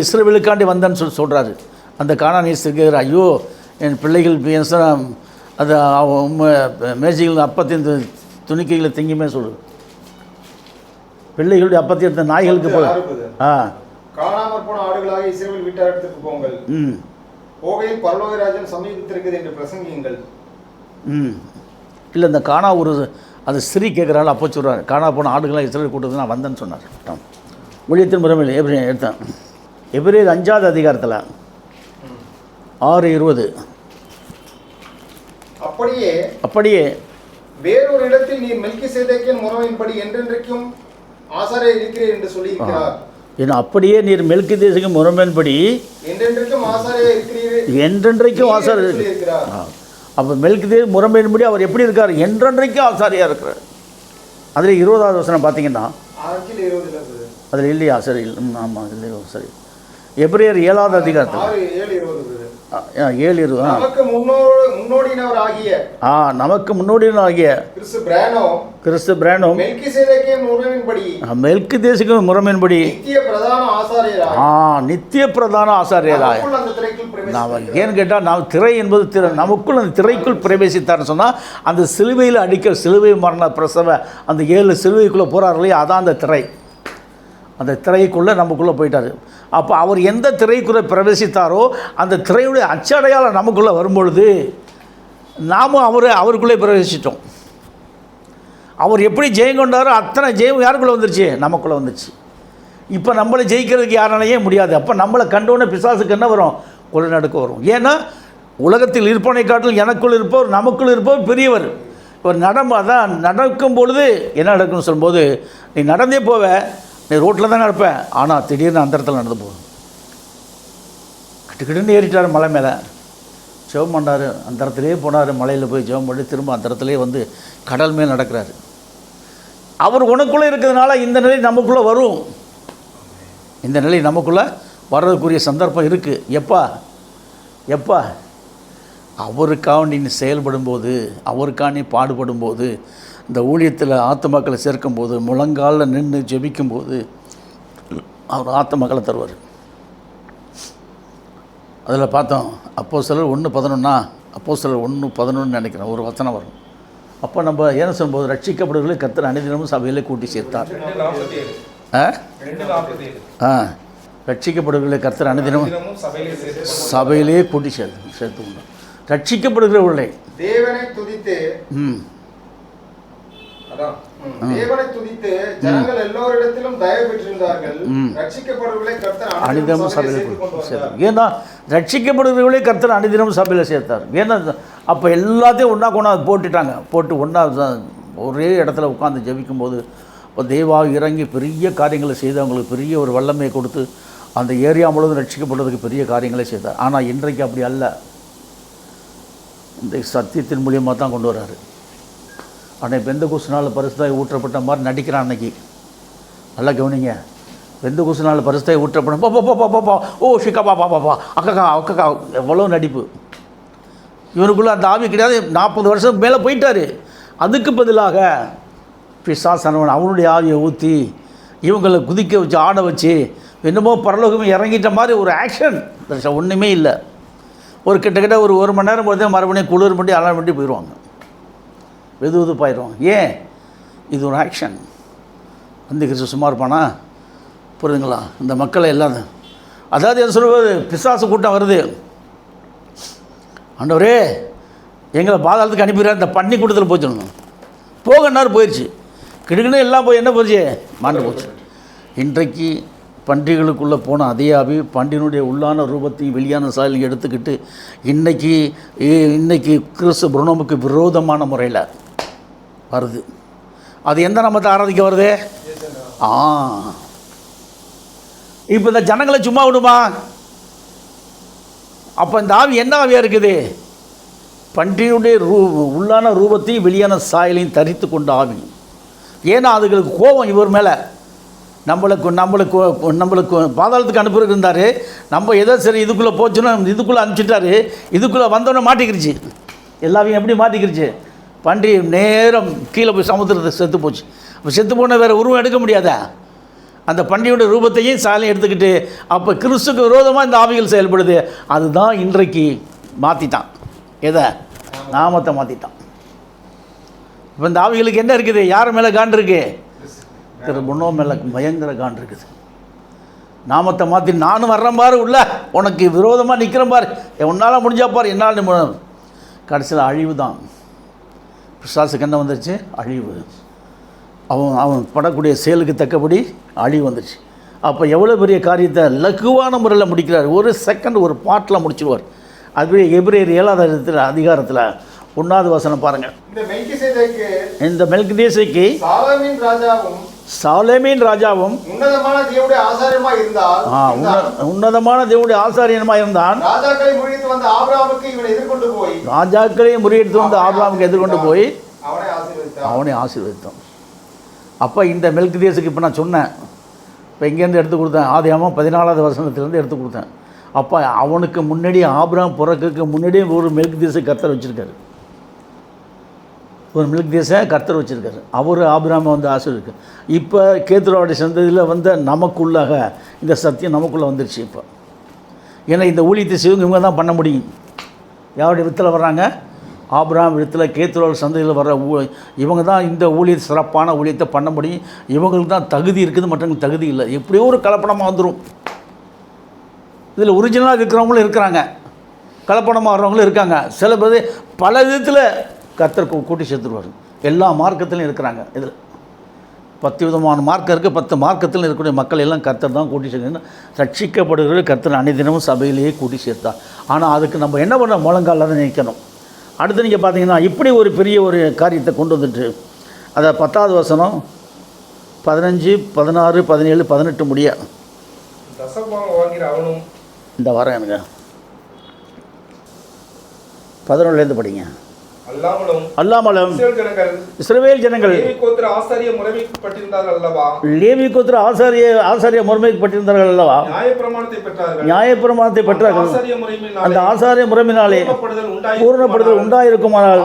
S1: இஸ்ரவேலுக்காண்டி வந்தேன்னு சொல்கிறாரு. அந்த கானானியர் ஐயோ என் பிள்ளைகள் அது மேஜைகள் அப்பத்தின் துணிக்கைகளை திங்குமே சொல்லுது. பிள்ளைகளுடைய அப்பத்தை எடுத்த நாய்களுக்கு போல
S2: காணாமற் போன ஆடுகளாக இஸ்ரவேல் வீட்டாரிடத்துக்கு போங்கள், போகையில் பரலோக ராஜ்யம் சமீபித்திருக்கிறது என்று பிரசங்கியுங்கள்.
S1: இல்லை இந்த காணா ஒரு அது ஸ்ரீ கேட்குறாள் அப்போ சொல்கிறார், காணா போன ஆடுகளாக இஸ்ரேல் கூட்டத்தில் நான் வந்தேன்னு சொன்னார். ஊழியத்தின் முறைமையில் எடுத்தேன். எபிரேயர் 5வது அதிகாரத்தில் 6:20. அப்படியே
S2: வேறொரு இடத்தில் நீர் மெல்கிசேதேக்கின் முறைமையின்படி என்றென்றைக்கும் ஆசாரியர் இருக்கிறீர் என்று சொல்லியிருக்கிறார்.
S1: ஏன்னா அப்படியே நீர் மெல்கிசேதேக்கு முறைமையின்படி
S2: என்றென்றைக்கும் ஆசாரியர் இருக்கிறீர்,
S1: என்றென்றைக்கும் ஆசாரியர் இருக்கிறார். அப்போ மெல்கிசேதேக்கு முறைமையின்படி அவர் எப்படி இருக்கார்? என்றென்றைக்கும் ஆசாரியாக இருக்கிறார். அதில் 20வது வசனம் பார்த்தீங்கன்னா அதில் இல்லையா? சரி, ஆமாம் இல்லையோ, சரி. எபிரேயர் 7வது அதிகாரத்தில் 7:20. நமக்கு முன்னோடியினராகிய கிறிஸ்து பிரானோம் மெல்கிசேதேக்கு முறைமையின்படி நித்திய பிரதான ஆசாரியராய். நாம் ஏன்னு கேட்டால் நாம் திரை என்பது நமக்குள் அந்த திரைக்குள் பிரவேசித்தார்னு சொன்னால் அந்த சிலுவையில் அடிக்க சிலுவை மரண பிரசவ அந்த 7 சிலுவைக்குள்ளே போகிறார் இல்லையா, அதான் அந்த திரை. அந்த திரைக்குள்ளே நமக்குள்ளே போயிட்டார். அப்போ அவர் எந்த திரைக்குள்ளே பிரவேசித்தாரோ அந்த திரையுடைய அச்சடையாளம் நமக்குள்ளே வரும்பொழுது நாமும் அவருக்குள்ளே பிரவேசித்தோம். அவர் எப்படி ஜெயம் கொண்டாரோ அத்தனை ஜெயம் யாருக்குள்ளே வந்துருச்சு? நமக்குள்ளே வந்துருச்சு. இப்போ நம்மளை ஜெயிக்கிறதுக்கு யாராலேயே முடியாது. அப்போ நம்மளை கண்டோன்னே பிசாசுக்கு என்ன வரும்? கொலை நடுக்க வரும். ஏன்னா உலகத்தில் இருப்பவனை காட்டிலும் எனக்குள் இருப்பவர் நமக்குள் இருப்பவர் பெரியவர். ஒரு அதான் நடக்கும் பொழுது என்ன நடக்கும்னு சொல்லும்போது, நீ நடந்தே போவ, நீ ரோட்டில் தான் நடப்பேன், ஆனால் திடீர்னு அந்த இடத்துல நடந்து போகும். கிட்டுக்கிட்டுன்னு ஏறிட்டார் மலை மேலே, ஜெபம் பண்ணார், அந்த இடத்துலேயே போனார், மலையில் போய் ஜெபம் பண்ணி திரும்ப அந்த இடத்துலேயே வந்து கடல் மேல் நடக்கிறாரு. அவர் உனக்குள்ளே இருக்கிறதுனால இந்த நிலை நமக்குள்ளே வரும். இந்த நிலை நமக்குள்ளே வர்றதுக்குரிய சந்தர்ப்பம் இருக்குது. எப்போ அவருக்காக நீ செயல்படும்போது, அவருக்காக நீ பாடுபடும்போது, இந்த ஊழியத்தில் ஆத்துமக்களை சேர்க்கும்போது, முழங்காலில் நின்று ஜெபிக்கும்போது அவர் ஆத்துமக்களை தருவார். அதில் பார்த்தோம் அப்போஸ்தலர் 1:11. அப்போஸ்தலர் 1:11 நினைக்கிறேன் ஒரு வசனம் வரும். அப்போ நம்ம என்ன சொல்லும்போது, ரட்சிக்கப்படுவர்களை கர்த்தர் அனுதினமும் சபையிலே கூட்டி சேர்த்தார். ரட்சிக்கப்படுவர்களை கர்த்தர் அனுதினமும் சபையிலே கூட்டி சேர்த்து ரட்சிக்கப்படுகிறவர்களை
S2: தேவனை துதித்து ஜனங்கள் எல்லோரிடத்திலும் தயவு பெற்றிருந்தார்கள். ரட்சிக்கப்படுவர்களை கர்த்தர் அனுதினமும் சபையில் சேர்த்தார்.
S1: ஏன்னா ரட்சிக்கப்படுகிறவர்களே கர்த்தர் அனுதினமும் சபையில் சேர்த்தார். ஏன்னா அப்போ எல்லாத்தையும் ஒன்றா கொண்டாந்து போட்டுட்டாங்க. போட்டு ஒன்றா ஒரே இடத்துல உட்காந்து ஜெபிக்கும்போது இப்போ தேவா இறங்கி பெரிய காரியங்களை செய்து அவங்களுக்கு பெரிய ஒரு வல்லமையை கொடுத்து அந்த ஏரியா முழுவதும் ரட்சிக்கப்படுறதுக்கு பெரிய காரியங்களை செய்தார். ஆனால் இன்றைக்கு அப்படி அல்ல. இந்த சத்தியத்தின் மூலியமாக தான் கொண்டு வர்றாரு. அன்னைக்கு பெந்தகோஸ்து பரிசுத்தாய் ஊற்றப்பட்ட மாதிரி நடிக்கிறான். அன்னைக்கு நல்லா கவனிங்க, பெந்தகோஸ்து பரிசுத்தாய் ஊற்றப்பட்ட பாப்பா ஓ ஷிக்கா பாப்பா அக்கா அக்கா எவ்வளோ நடிப்பு. இவனுக்குள்ளே அந்த ஆவி கிடையாது. 40 வருஷம் மேலே போயிட்டார். அதுக்கு பதிலாக பிசாசனவன் அவனுடைய ஆவியை ஊற்றி இவங்களை குதிக்க வச்சு ஆட வச்சு என்னமோ பரலோகமே இறங்கிட்ட மாதிரி ஒரு ஆக்ஷன் ஒன்றுமே இல்லை. ஒரு கிட்டத்தட்ட ஒரு மணி நேரம் போதே மறுபடியும் குளிர் பண்ணி அலாரம் பண்ணி போயிடுவாங்க, வெதுப்பாயிடுவாங்க. ஏன்? இது ஒரு ஆக்ஷன். அந்த கிறிஸ்து சும்மா இருப்பானா? புரியுதுங்களா? இந்த மக்களை எல்லாம் அதாவது எது சொல்வது, பிசாசு கூட்டம் வருது, ஆண்டவரே எங்களை பாதாளத்துக்கு அனுப்பிடுறாரு, இந்த பண்ணி கூட்டத்தில் போச்சுடணும் போகன்னாரு. போயிடுச்சு. கிடுக்குன்னு எல்லாம் போய் என்ன போச்சு? மாண்டு போச்சு. இன்றைக்கு பன்றிகளுக்குள்ளே போன அதே ஆவி பன்றியினுடைய உள்ளான ரூபத்தையும் வெளியான சாயலையும் எடுத்துக்கிட்டு இன்றைக்கி கிறிஸ்து புருனோமுக்கு விரோதமான முறையில் வருது. அது எந்த நாமத்தை ஆராதிக்க வருது? இப்போ இந்த ஜனங்களை சும்மா விடுமா? அப்போ இந்த ஆவி என்ன ஆவியாக இருக்குது? பன்றியுடைய உள்ளான ரூபத்தையும் வெளியான சாயலையும் தரித்து கொண்ட ஆவி. ஏன்னா அதுகளுக்கு கோபம் இவர் மேலே. நம்மளுக்கு பாதாளத்துக்கு அனுப்புறது இருந்தார். நம்ம எதோ சரி இதுக்குள்ளே போச்சுன்னா இதுக்குள்ளே அனுப்பிச்சிட்டாரு. இதுக்குள்ளே வந்தோன்னே மாட்டிக்கிருச்சு. எல்லாவையும் எப்படி மாட்டிக்கிருச்சு? பன்றி நேரம் கீழே போய் சமுத்திரத்தை செத்து போச்சு. அப்போ செத்து போனால் வேறு உருவம் எடுக்க முடியாதா? அந்த பன்றியோட ரூபத்தையும் சாலையும் எடுத்துக்கிட்டு அப்போ கிறிஸ்துக்கு விரோதமாக இந்த ஆவிகள் செயல்படுது. அதுதான் இன்றைக்கு மாற்றிட்டான். எதை? நாமத்தை மாற்றிட்டான். இப்போ இந்த ஆவிகளுக்கு என்ன இருக்குது? யார் மேலே காண்டு இருக்கு? திரு புனோ மேலே பயங்கர காண்டு இருக்குது. நாமத்தை மாற்றி நானும் வர்றேன் பாரு, உள்ள உனக்கு விரோதமாக நிற்கிறேன் பாரு, உன்னால் முடிஞ்சா பாரு, என்னால் கடைசியில் அழிவு தான். பிசாசுக்கு என்ன வந்துருச்சு? அழிவு. அவன் படக்கூடிய செயலுக்கு தக்கபடி அழிவு வந்துடுச்சு. அப்போ எவ்வளோ பெரிய காரியத்தை லகுவான முறையில் முடிக்கிறார். ஒரு செகண்ட் ஒரு பாட்டில் முடிச்சுடுவார். அதுவே எபிரேயர் 7வது அதிகாரத்தில் 1வது வசனம் பாருங்கள். இந்த மெல்கிதேசேக்கு சாலேமின் ராஜாவும்
S2: உன்னதமான தேவனுடைய ஆசாரியமாய் இருந்தால்
S1: உன்னதமான தேவனுடைய ஆசாரியமாய் இருந்தான்.
S2: ராஜாக்களை முறியடித்து வந்த ஆபிரகாமுக்கு இவனை எதிர்கொண்டு போய் எதிர்கொண்டு போய் அவனை ஆசீர்வதித்தான். அப்போ இந்த மெல்கிதேசுக்கு இப்போ நான் சொன்னேன், இப்போ இங்கேருந்து எடுத்து கொடுத்தேன், ஆதியாகமம் 14வது வசனத்துலேருந்து எடுத்து கொடுத்தேன். அப்போ அவனுக்கு முன்னாடி ஆபிரகாம் பிறக்கிறதுக்கு முன்னாடியே ஒரு மெல்கிதேசை கர்த்தர் வச்சுருக்காரு. ஒரு மெல்கிதேசை கர்த்தர் வச்சுருக்காரு. அவர் ஆபிரகாமை வந்து ஆசீர்வதிக்கார். இப்போ கேத்துராவுடைய சந்ததியில் வந்த நமக்குள்ளாக இந்த சத்தியம் நமக்குள்ளே வந்துருச்சு. இப்போ ஏன்னா இந்த ஊழியத்தை செய்வங்க இவங்க தான் பண்ண முடியும். யாருடைய வித்தில் வர்றாங்க? ஆபிரகாம் விதத்தில் கேத்துராவுடைய சந்ததியில் வர்ற இவங்க தான் இந்த ஊழியத்தை, சிறப்பான ஊழியத்தை பண்ண முடியும். இவங்களுக்கு தான் தகுதி இருக்குது, மற்றவங்களுக்கு தகுதி இல்லை. எப்படியோ ஒரு கலப்படமாக வந்துடும். இதில் ஒரிஜினலாக இருக்கிறவங்களும் இருக்கிறாங்க, கலப்படமாக வர்றவங்களும் இருக்காங்க. சில பேர் பல விதத்தில் கர்த்தர் கூட்டி சேர்த்துருவார். எல்லா மார்க்கத்திலையும் இருக்கிறாங்க. இதில் 10 விதமான மார்க்கம் இருக்குது. 10 மார்க்கத்தில் இருக்கக்கூடிய மக்கள் எல்லாம் கர்த்தர் தான் கூட்டி சேர்க்கணும். ரட்சிக்கப்படுகிற கர்த்தர் அனைத்தினமும் சபையிலேயே கூட்டி சேர்த்தார். ஆனால் அதுக்கு நம்ம என்ன பண்ண முழங்கால தான் நிற்கணும். அடுத்து நீங்கள் பார்த்தீங்கன்னா இப்படி ஒரு பெரிய ஒரு காரியத்தை கொண்டு வந்துட்டு அதை 10வது வசனம் 15, 16, 17, 18 முடிய இந்த வாரம் எனக்கு 11லேருந்து படிங்க. அல்லாமலும் இஸ்ரவேல் ஜனங்கள் லேவி கோத்திர ஆசாரிய முறைமைப்பட்டிருந்தார்கள் அல்லவா? நியாயப்பிரமாணத்தை பெற்றார்கள். அந்த ஆசாரிய முறைமையினாலே பூரணப்படுதல் உண்டாயிருக்குமானால்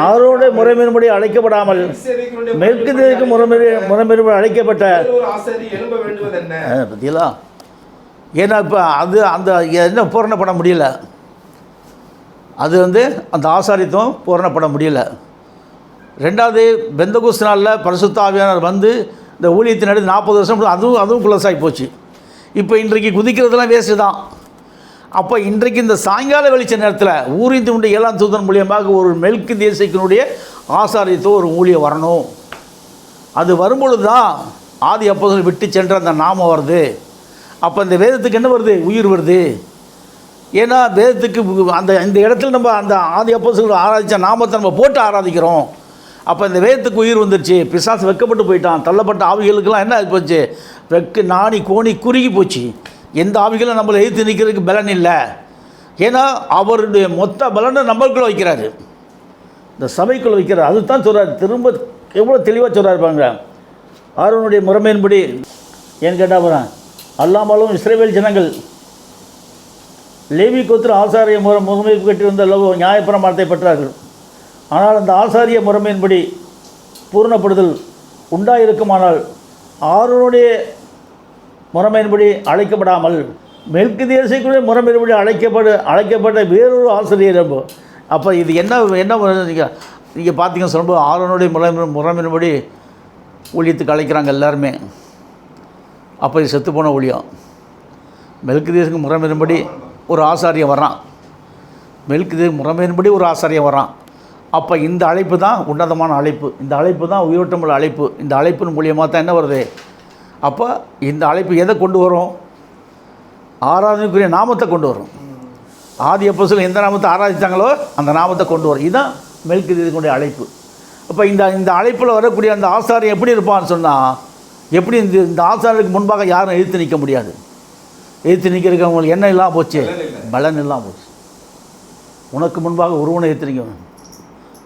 S2: ஆரோனுடைய முறைமையின்படி அழைக்கப்படாமல் மெல்கிதேக்கு முறைமையின்படி அழைக்கப்பட்ட பத்தியலா. ஏன்னா இப்போ அது அந்த என்ன பூரணப்பட முடியல. அது வந்து அந்த ஆசாரித்துவம் பூரணப்பட முடியல. ரெண்டாவது பெந்தகோஸ்து நாளில் பரிசுத்த ஆவியானவர் வந்து இந்த ஊழியத்தின் அடுத்து 40 வருஷம் அதுவும் குலசாகி போச்சு. இப்போ இன்றைக்கு குதிக்கிறதுலாம் வேஸ்ட்டு தான். அப்போ இன்றைக்கு இந்த சாயங்கால வெளிச்ச நேரத்தில் ஊரின் 7ஆம் தூதன் மூலியமாக ஒரு மெல்கிதேசேக்கினுடைய ஆசாரியத்துவம் ஒரு ஊழியம் வரணும். அது வரும்பொழுது தான் ஆதி அப்போஸ்தலர் விட்டு சென்ற அந்த நாமம் வருது. அப்போ இந்த வேதத்துக்கு என்ன வருது? உயிர் வருது. ஏன்னா வேதத்துக்கு இந்த இடத்துல நம்ம அந்த ஆதி அப்போஸ்தலர் ஆராதித்த நாமத்தை நம்ம போட்டு ஆராதிக்கிறோம். அப்போ இந்த வேதத்துக்கு உயிர் வந்துருச்சு. பிசாசு வெக்கப்பட்டு போயிட்டான். தள்ளப்பட்ட ஆவிகளுக்கெல்லாம் என்ன ஆகி போச்சு? நாணி கோணி குறுகி போச்சு. எந்த ஆவிகளும் நம்மளை எதிர்த்து நிற்கிறதுக்கு பலன் இல்லை. ஏன்னா அவருடைய மொத்த பலனை நம்மளுக்குள்ளே வைக்கிறாரு, இந்த சபைக்குள்ளே வைக்கிறார். அதுதான் சொல்கிறார். திரும்ப எவ்வளோ தெளிவாக சொல்கிறார் பாருங்க. ஆரோனுடைய முறைமையின்படி ஏன்னு கேட்டால் போகிறேன். அல்லாமலும் இஸ்ரவேல் ஜனங்கள் லேவி கோத்திர ஆசாரிய முறைமை பெற்றிருந்த நியாயப்பிரமாணத்தை பெற்றார்கள். ஆனால் அந்த ஆசாரிய முறைமையின்படி பூரணப்படுதல் உண்டாயிருக்குமானால் ஆரோனுடைய முறைமையின்படி அழைக்கப்படாமல் மெல்கிதேசேக்குடைய முறைமையின்படி அழைக்கப்பட்ட வேறொரு ஆசிரியர். அப்போ இது என்ன நீங்கள் பார்த்தீங்கன்னு சொல்லும்போது ஆரோனுடைய முறைமையின்படி ஊழியத்துக்கு அழைக்கிறாங்க எல்லாருமே. அப்போ இது செத்துப்போன ஊழியம். மெல்கிதேசேக்கு முறைமையின்படி ஒரு ஆசாரியம் வர்றான். மெல்கிதேசேக்கு முறைமையின்படி ஒரு ஆசாரியம் வர்றான். அப்போ இந்த அழைப்பு தான் உன்னதமான அழைப்பு. இந்த அழைப்பு தான் உயிரோட்டமுள்ள அழைப்பு. இந்த அழைப்பின் மூலியமாக தான் என்ன வருது? அப்போ இந்த அழைப்பு எதை கொண்டு வரும்? ஆராதனைக்குரிய நாமத்தை கொண்டு வரும். ஆதி அப்போஸ்தலர் எந்த நாமத்தை ஆராதித்தாங்களோ அந்த நாமத்தை கொண்டு வரும். இதுதான் மெல்கிதேசேக்குடைய அழைப்பு. அப்போ இந்த அழைப்பில் வரக்கூடிய அந்த ஆசாரியம் எப்படி இருப்பான்னு சொன்னால், எப்படி இந்த ஆசாரியருக்கு முன்பாக யாரும் எதிர்த்து நிற்க முடியாது. எதிர்த்து நிற்கிறதுக்கு அவங்களுக்கு என்ன இல்லாமல் போச்சு? பலன் இல்லாமல் போச்சு. உனக்கு முன்பாக ஒருவனை எதிர்த்து நிற்க.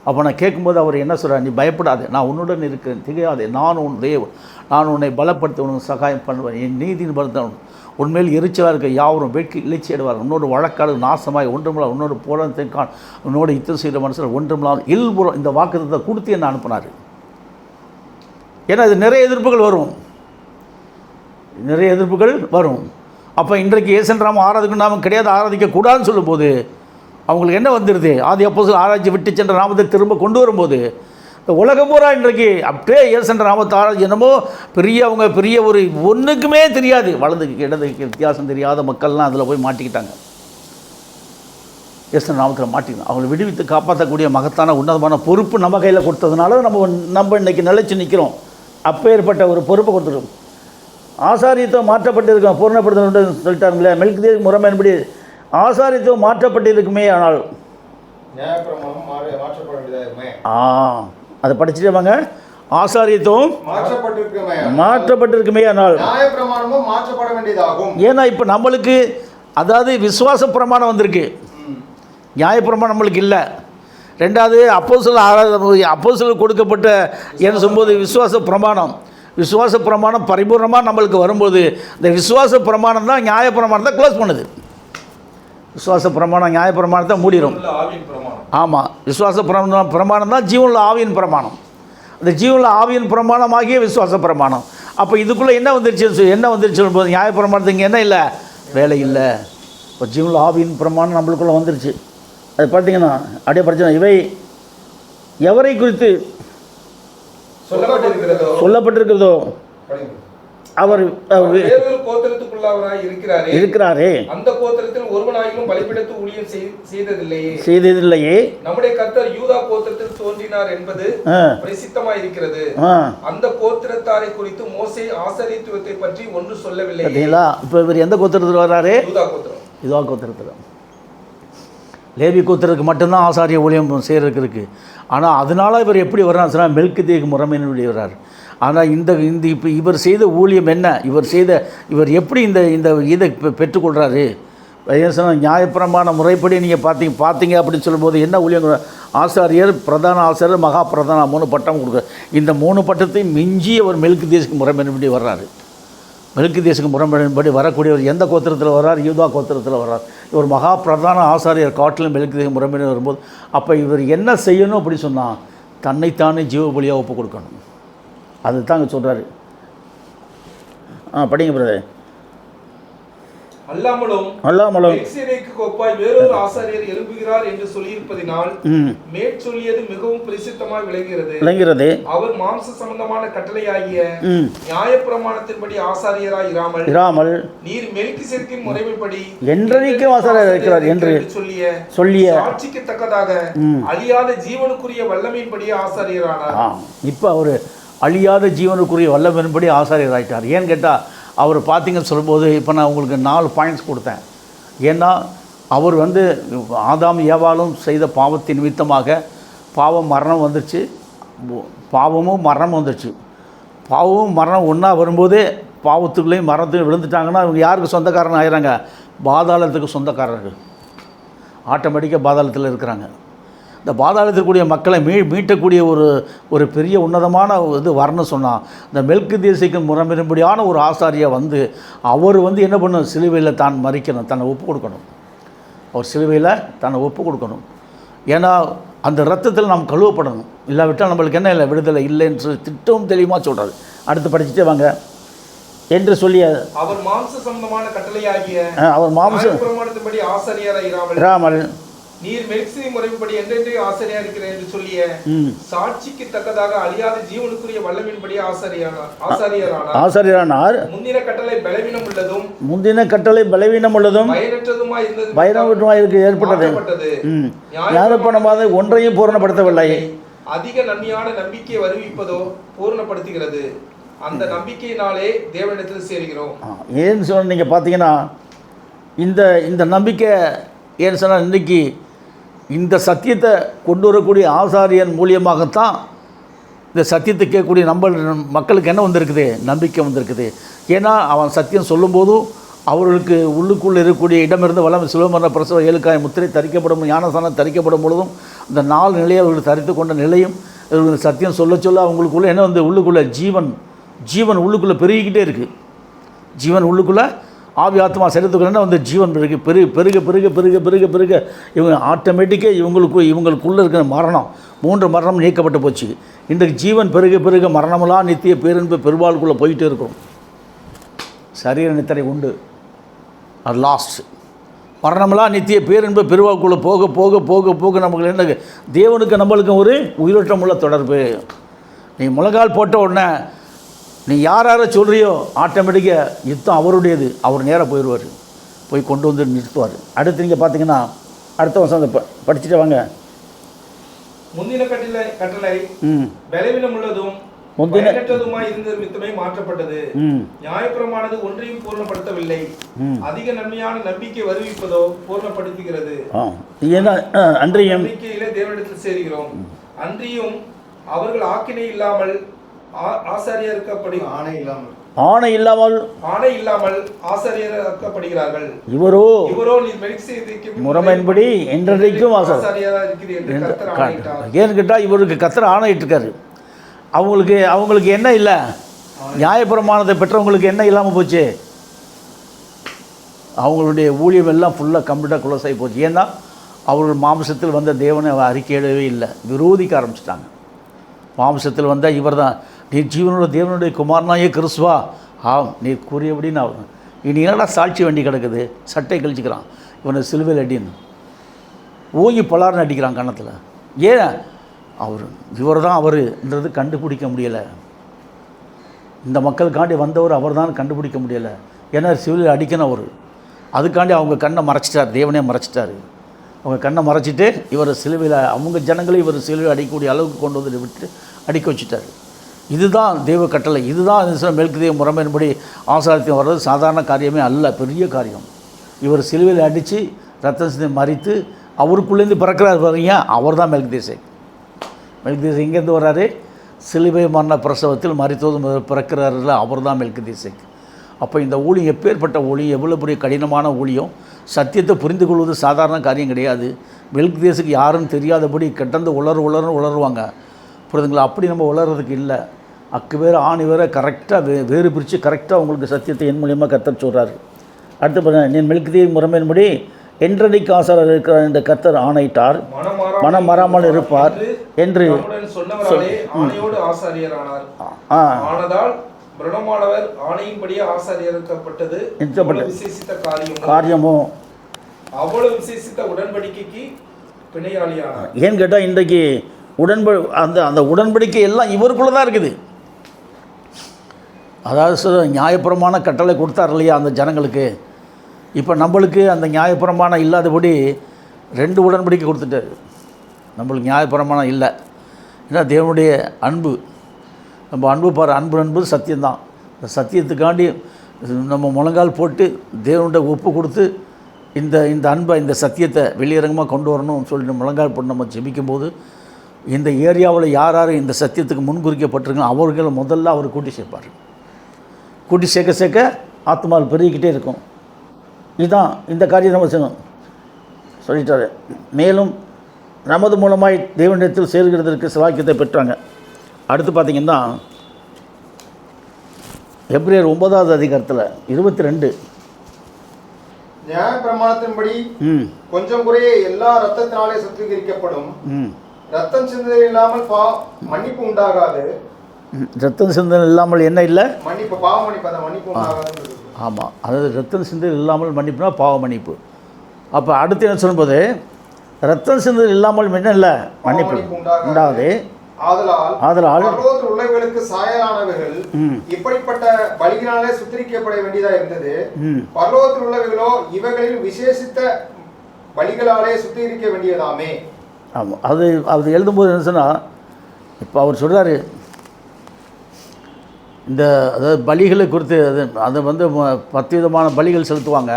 S2: அப்போ நான் கேட்கும்போது அவர் என்ன சொல்கிறார்? நீ பயப்படாது, நான் உன்னுடன் இருக்கிறேன், திகையாதே, நான் உன் தேவன், நான் உன்னை பலப்படுத்த உனக்கு சகாயம் பண்ணுவேன், என் நீதியின் பலத்தவன் உன்மேல் எரிச்சலாக இருக்க யாவரும் வெட்கி இழைச்சிடுவார். உன்னோட வழக்காடு நாசமாய் ஒன்றுமில்ல, உன்னோட போலத்தை கான், உன்னோட யுத்தம் செய்கிற மனுஷன் ஒன்றுமில்லாமல் இல்புறம் இந்த வாக்குத்தத்தை கொடுத்து என்ன அனுப்பினார். ஏன்னா இது நிறைய எதிர்ப்புகள் வரும், நிறைய எதிர்ப்புகள் வரும். அப்போ இன்றைக்கு ஏசன்றாம ஆராதிக்கணும் நாம கிடையாது, ஆராதிக்கக்கூடாதுன்னு சொல்லும்போது அவங்களுக்கு என்ன வந்துடுது? ஆதி அப்போஸ்தலர் ஆராய்ச்சி விட்டு சென்ற நாமத்தை திரும்ப கொண்டு வரும்போது இந்த உலகம் பூரா இன்றைக்கு அப்படியே ஏசன்ற நாமத்தை ஆராய்ச்சி என்னமோ பெரிய ஒரு ஒன்றுக்குமே தெரியாது, வலதுக்கு இடதுக்கு வித்தியாசம் தெரியாத மக்கள்லாம் அதில் போய் மாட்டிக்கிட்டாங்க. இயேசு நாமத்தில் மாட்டிக்கணும். அவங்களை விடுவித்து காப்பாற்றக்கூடிய மகத்தான உன்னதமான பொறுப்பு நம்ம கையில் கொடுத்ததுனால நம்ம இன்றைக்கி நிலைச்சு நிற்கிறோம். அப்பேற்பட்ட ஒரு பொறுப்பை கொடுத்துடும். ஆசாரியத்துவம் மாற்றப்பட்டிருக்கோம், பூர்ணப்படுத்தணும்னு சொல்லிட்டாங்களே. மெல்கிதேக்கு முறைமையின்படி ஆசாரியத்துவம் மாற்றப்பட்டிருக்குமே. ஆனால் அதை படிச்சுட்டே வாங்க. ஆசாரியத்துவம் மாற்றப்பட்டிருக்குமே ஆனால்
S3: மாற்றப்பட வேண்டியதாகும்.
S2: ஏன்னா இப்போ நம்மளுக்கு அதாவது விசுவாச பிரமாணம் வந்திருக்கு, நியாயப்பிரமாணம் நம்மளுக்கு இல்லை. ரெண்டாவது அப்போஸ்தலர் கொடுக்கப்பட்ட என்ன சொல்லும்போது விசுவாச பிரமாணம் பரிபூர்ணமாக நம்மளுக்கு வரும்போது இந்த விசுவாச பிரமாணம் தான் நியாயப்பிரமாணத்தை க்ளோஸ் பண்ணுது. விசுவாச பிரமாணம் நியாயப்பிரமாணத்தை மூடிடும். ஆமாம், விசுவாச பிரமாணம் தான் ஜீவனுள்ள ஆவியின் பிரமாணம். அந்த ஜீவனுள்ள ஆவியின் பிரமாணமாகிய விசுவாச பிரமாணம். அப்போ இதுக்குள்ளே என்ன வந்துருச்சு போது நியாயப்பிரமாணத்துக்கு என்ன இல்லை, வேலை இல்லை. இப்போ ஜீவனுள்ள ஆவியின் பிரமாணம் நம்மளுக்குள்ளே வந்துருச்சு. அது பார்த்தீங்கன்னா அப்படியே படிச்சோம். இவை எவரை குறித்து சொல்லப்பட்டிருக்கிறதோ அவர் இருக்கிறாரே,
S3: அந்த கோத்திரத்தில் ஒருவனாயிலும் பலிபீடத்து ஊழியம்
S2: செய்ததில்லையே.
S3: நம்முடைய கர்த்தர் யூதா கோத்திரத்தில் தோன்றினார் என்பது பிரசித்தமாய் இருக்கிறது. அந்த கோத்திரத்தாரை குறித்து மோசே ஆசாரியத்துவத்தை பற்றி ஒன்று சொல்லவில்லை.
S2: இப்போ இவர் எந்த கோத்திரத்தில் வர்றாரு? யூதா கோத்திரத்தில். லேவி கோத்திரத்துக்கு மட்டும்தான் ஆசாரிய ஊழியம் செய்கிறதுக்கு இருக்குது. ஆனால் அதனால் இவர் எப்படி வர்றான்னு சொன்னால் மெல்கிதேக்கு முறைமையின்படி வர்றார். ஆனால் இந்த இப்போ இவர் செய்த ஊழியம் என்ன, இவர் எப்படி இந்த இதை பெற்றுக்கொள்கிறாரு? சொன்னால் நியாயப்பிரமாண முறைப்படி நீங்கள் பார்த்தீங்க அப்படின்னு சொல்லும்போது என்ன ஊழியம்? ஆசாரியர், பிரதான ஆசாரியர், மகா பிரதான 3 பட்டம் கொடுக்குற. இந்த 3 பட்டத்தையும் மிஞ்சி அவர் மெல்கிதேக்கு முறைமையின்படி வர்றாரு. மெல்கிதேக்கு முறைமையின்படி வரக்கூடியவர் எந்த கோத்திரத்தில் வர்றார்? யூதா கோத்திரத்தில் வர்றார். இவர் மகா பிரதான ஆசாரியர் காட்டிலும் மெல்கிதேக்கு முறைமையில வரும்போது அப்போ இவர் என்ன செய்யணும் அப்படி சொன்னால் தன்னைத்தானே ஜீவ பலியாக ஒப்பு கொடுக்கணும். அது தாங்க சொல்கிறாரு. படிங்க பிரதர்.
S3: அல்லாமலும் ஒப்பாய் வேறொரு ஆசாரியர் எழும்புகிறார் என்று சொல்லியிருப்பதினால் மேற்சொல்லியது மிகவும் பிரசித்தமாய் விளங்குகிறது. அவர் மாம்ச சம்பந்தமான கட்டளையாகிய நியாயப்பிரமாணத்தின்படி ஆசாரியராய் இராமல் நீர் மெல்கிசேதேக்கின் முறைமைப்படி
S2: என்றைக்கும் ஆசாரியராய் இருக்கிறார் என்று சொல்லிய
S3: சாட்சிக்கு தக்கதாக அழியாத ஜீவனுக்குரிய வல்லமையின்படி ஆசாரியரானார்.
S2: இப்போ அவர் அழியாத ஜீவனுக்குரிய வல்லமையின்படி ஆசாரியராயிட்டார். ஏன்னு கேட்டால் அவர் பார்த்தீங்கன்னு சொல்லும்போது இப்போ நான் உங்களுக்கு 4 பாயிண்ட்ஸ் கொடுத்தேன். ஏன்னா அவர் ஆதாம் ஏவாளும் செய்த பாவத்தின் நிமித்தமாக மரணம் வந்துருச்சு. பாவமும் மரணம் வந்துருச்சு. பாவமும் மரணம் ஒன்றா வரும்போதே பாவத்துக்குள்ளேயும் மரணத்துலையும் விழுந்துட்டாங்கன்னா இவங்க யாருக்கு சொந்தக்காரன் ஆகிறாங்க? பாதாளத்துக்கு சொந்தக்காரர்கள். ஆட்டோமேட்டிக்காக பாதாளத்தில் இருக்கிறாங்க. இந்த பாதாளத்திற்குரிய மக்களை மீட்டக்கூடிய ஒரு பெரிய உன்னதமான இது வரணும்னு சொன்னால் இந்த மெல்கிதேக்கு முறைமையின்படியான ஒரு ஆசாரியை அவர் என்ன பண்ணணும்? சிலுவையில் தான் மறிக்கணும், தன்னை ஒப்பு கொடுக்கணும். அவர் சிலுவையில் தன்னை ஒப்பு கொடுக்கணும். ஏன்னா அந்த ரத்தத்தில் நாம் கழுவப்படணும். இல்லாவிட்டால் நம்மளுக்கு என்ன இல்லை, விடுதலை இல்லைன்னு திட்டமும் தெளிவாக சொல்கிறாரு. அடுத்து படிச்சுட்டே வாங்க. என்று சொல்லிய
S3: அவர் மாம்ச சம்பந்தமான கட்டளையாகிய
S2: அவர் மாம்ச
S3: பிரமாணத்தின்படி ஆசாரியராய்
S2: இராமல்
S3: நீர் மெல்கிசேதேக்கு முறைமைப்படி என்றென்று ஆசாரியா இருக்கிறேன் என்று சொல்லிய சாட்சிக்கு தக்கதாக அழியாத ஜீவனுக்குரிய வல்லமையின்படி ஆசாரியரானார். முந்தின கட்டளை பலவீனம் உள்ளதும் பயனற்றதுமாய் ஏற்பட்டது. ஞானப்பணமாக ஒன்றையும் பூரணப்படுத்தவில்லை. அதிக நன்மையான நம்பிக்கையை வருவிப்பதோ பூரணப்படுத்துகிறது. அந்த நம்பிக்கையினாலே தேவனிடத்தில் சேர்கிறோம்.
S2: ஏன்னு சொன்ன நீங்கள் பார்த்தீங்கன்னா இந்த நம்பிக்கை ஏன்னு சொன்னால் இன்றைக்கி இந்த சத்தியத்தை கொண்டு வரக்கூடிய ஆசாரியன் மூலியமாகத்தான் இந்த சத்தியத்தை கேட்கக்கூடிய மக்களுக்கு என்ன வந்திருக்குது? நம்பிக்கை வந்திருக்குது. ஏன்னா அவன் சத்தியம் சொல்லும்போதும் அவர்களுக்கு உள்ளுக்குள்ளே இருக்கக்கூடிய இடமிருந்து வளம் சிலுவமரண பிரசவ 7 காய முத்திரை தரிக்கப்படும் ஞானசானம் தரிக்கப்படும் பொழுதும் இந்த 4 நிலையை அவர்கள் தரித்து கொண்ட நிலையும் சத்தியம் சொல்ல அவங்களுக்குள்ளே என்ன உள்ளுக்குள்ளே ஜீவன் உள்ளுக்குள்ளே பெருகிக்கிட்டே இருக்குது. ஜீவன் உள்ளுக்குள்ளே ஆவி ஆத்மா சரீரத்துக்குள்ள ஜீவன் பெருக இவங்க ஆட்டோமேட்டிக்காக இவங்களுக்குள்ளே இருக்கிற மரணம் 3 மரணம் நீக்கப்பட்டு போச்சு. இன்றைக்கு ஜீவன் பெருக மரணமெல்லாம் நித்திய பேரன்பு பெருவாளுக்குள்ளே போயிட்டே இருக்கும். சரீர நித்திரை உண்டு, அது லாஸ்ட். மரணமெல்லாம் நித்திய பேரன்பு பெருவாளுக்குள்ளே போக நமக்கு என்ன தேவனுக்கு நம்மளுக்கும் ஒரு உயிரோட்டமுள்ள தொடர்பு. நீ முழங்கால் போட்ட உடனே நீ யாரை சொல்கிறியோ ஆட்டோமேட்டிக்காக யுத்தம் அவருடையது. அவர் நேராக போயிடுவார், போய் கொண்டு நிறுத்துவார். அடுத்து நீங்கள் பார்த்தீங்கன்னா அடுத்த வருஷம் படிச்சுட்டு வாங்க.
S3: முந்தின கட்டளை பலவீனம் உள்ளதும் பயனற்றதுமாய் இருந்த நிமித்தமே மாற்றப்பட்டது. நியாயப்பிரமானது ஒன்றையும் பூர்ணப்படுத்தவில்லை. அதிக நன்மையான நம்பிக்கை வருவிப்பதோ பூர்ணப்படுத்துகிறது. நம்பிக்கையிலே தேவனிடத்தில் சேருகிறோம். அன்றியும் அவர்கள் ஆக்கினை இல்லாமல்
S2: ஆணை இல்லாமல்
S3: ஆசாரியராக்கப்படுகிறார்கள்.
S2: இவரோ
S3: மெல்கிசேதேக்கு
S2: முறைமையின்படி என்றைக்கும்
S3: ஆசாரியராக இருக்கிறீர் என்று கர்த்தர் ஆணையிட்டார்.
S2: ஏன்னு கேட்டால் இவருக்கு கர்த்தர் ஆணையிட்டிருக்காரு. அவங்களுக்கு என்ன இல்லை? நியாயப்பிரமாணத்தை பெற்றவங்களுக்கு என்ன இல்லாமல் போச்சு? அவங்களுடைய ஊழியம் எல்லாம் ஃபுல்லாக கம்ப்ளீட்டாக க்ளோஸ் ஆகி போச்சு. ஏன்னா அவர்கள் மாம்சத்தில் வந்த தேவனை அறிக்கையிடவே இல்லை, விரோதிக்க ஆரம்பிச்சிட்டாங்க. மாம்சத்தில் வந்தால் இவர் தான் நீ ஜீவனோட தேவனுடைய குமாரனாயே கிறிஸ்துவா, நீ கூறியபடின்னு அவர் இனி என்னடா சாட்சி வண்டி கிடக்குது, சட்டை கழிச்சிக்கிறான், இவனை சிலுவையில் அடின்னு ஓங்கி பலார்னு அடிக்கிறான் கன்னத்தில். ஏன் இவர் தான் அவருன்றது கண்டுபிடிக்க முடியலை. இந்த மக்களுக்காண்டி வந்தவர் அவர் தான் கண்டுபிடிக்க முடியலை. ஏன்னா சிலுவையில் அடிக்கணும் அவர். அதுக்காண்டி அவங்க கண்ணை மறைச்சிட்டார், தேவனே மறைச்சிட்டாரு. அவங்க கண்ணை மறைச்சிட்டு இவர் சிலுவையில் அவங்க ஜனங்களை இவர் சிலுவையில் அடிக்கக்கூடிய அளவுக்கு கொண்டு வந்து விட்டு அடிக்க வச்சுட்டார். இதுதான் தெய்வ கட்டளை. இதுதான் மெல்கிதேய முறைமையின்படி ஆசாரியத்தையும் வர்றது சாதாரண காரியமே அல்ல, பெரிய காரியம். இவர் சிலுவையில் அடித்து ரத்தம் சிந்தி மறித்து அவருக்குள்ளேருந்து பிறக்கிறார் பாருங்க, அவர் தான் மெல்கிதேசேக். மெல்கிதேசேக் எங்கேருந்து வர்றாரு? சிலுவை மரண பிரசவத்தில் மறித்ததும் பிறக்கிறாரில்ல, அவர் தான் மெல்கிதேசேக். அப்போ இந்த ஊழியம் எப்பேற்பட்ட ஊழியம், எவ்வளோ பெரிய கடினமான ஊழியம். சத்தியத்தை புரிந்து கொள்வது சாதாரண காரியம் கிடையாது. மெல்கிதேசேக்கு யாருன்னு தெரியாதபடி கிட்டந்து உளருவாங்க, புரியுதுங்களா? அப்படி நம்ம உளறதுக்கு இல்லை. அக்கு வேறு ஆணி வேறு கரெக்டாக வேறு பிரித்து கரெக்டாக உங்களுக்கு சத்தியத்தை என் மூலியமாக கர்த்தர் சொல்கிறார். அடுத்து பாருங்கள், நீ மெல்கிதேய முறைமையின்படி என்றைக்கு ஆசாரியர் இருக்கிற இந்த கர்த்தர் ஆணையிட்டார், மனம் மாறாமல் இருப்பார் என்று காரியமோ
S3: அவ்வளவு விசேஷித்த உடன்படிக்கைக்கு பிணையாளியானார்.
S2: ஏன்னு கேட்டால் இன்றைக்கு அந்த உடன்படிக்கை எல்லாம் இவருக்குள்ளே தான் இருக்குது. அதாவது நியாயபுரமான கட்டளை கொடுத்தார் இல்லையா அந்த ஜனங்களுக்கு. இப்போ நம்மளுக்கு அந்த நியாயபுரமான இல்லாதபடி 2 உடன்படிக்கை கொடுத்துட்டாரு. நம்மளுக்கு நியாயபுரமான இல்லை. ஏன்னா தேவனுடைய அன்பு, நம்ம அன்பு பாரு, அன்பு சத்தியம்தான். இந்த சத்தியத்துக்காண்டி நம்ம முழங்கால் போட்டு தேவனுடைய ஒப்பு கொடுத்து இந்த அன்பை, இந்த சத்தியத்தை வெளியரங்கமாக கொண்டு வரணும்னு சொல்லிட்டு முழங்கால் போட்டு நம்ம ஜெபிக்கும்போது இந்த ஏரியாவில் யார் இந்த சத்தியத்துக்கு முன்குறிக்கப்பட்டிருக்கோம் அவர்கள் முதல்ல அவர் கூட்டி சேர்ப்பார். கூட்டி சேர்க்க ஆத்மாவில் பெருகிக்கிட்டே இருக்கும். இதுதான் இந்த காரியம் நம்ம செய்யணும் சொல்லிட்டாரு. மேலும் நமது மூலமாய் தேவனிடத்தில் சேர்கிறதற்கு சிலாக்கியத்தை பெற்றாங்க. அடுத்து பார்த்திங்கன்னா எபிரேயர் 9வது அதிகாரத்தில் 22
S4: நியாய பிரமாணத்தின்படி கொஞ்சம் குறைய எல்லா ரத்தத்தினாலே சுத்திகரிக்கப்படும். ரத்தம் சிந்தனை இல்லாமல் மன்னிப்பு உண்டாகாது.
S2: ரத்தம் சிந்தனை இல்லாமல் என்ன இல்லை?
S4: மன்னிப்பு, பாவ மன்னிப்பு. அந்த மன்னிப்பு உண்டாகாது.
S2: ஆமாம், அதாவது ரத்தம் சிந்தனை இல்லாமல் மன்னிப்புனா பாவ மன்னிப்பு. அப்போ அடுத்து என்ன சொல்லும்போது ரத்தம் சிந்தனை இல்லாமல் என்ன இல்லை? மன்னிப்பு உண்டாகுது. ஆதலால்
S4: உள்ளவர்களுக்கு சாயலானவர்கள் இப்படிப்பட்ட பலிகளாலே சுத்திரிக்கப்பட வேண்டியதா இருந்தது. பரலோகத்தில் உள்ளவர்களோ இவைகளில் விசேஷித்த பலிகளாலே சுத்திகரிக்க வேண்டியதாமே.
S2: ஆமாம், அது எழுதும்போது என்ன சொன்னால், இப்போ அவர் சொல்கிறாரு இந்த அதாவது பலிகளை குறித்து அதை 10 விதமான பலிகள் செலுத்துவாங்க.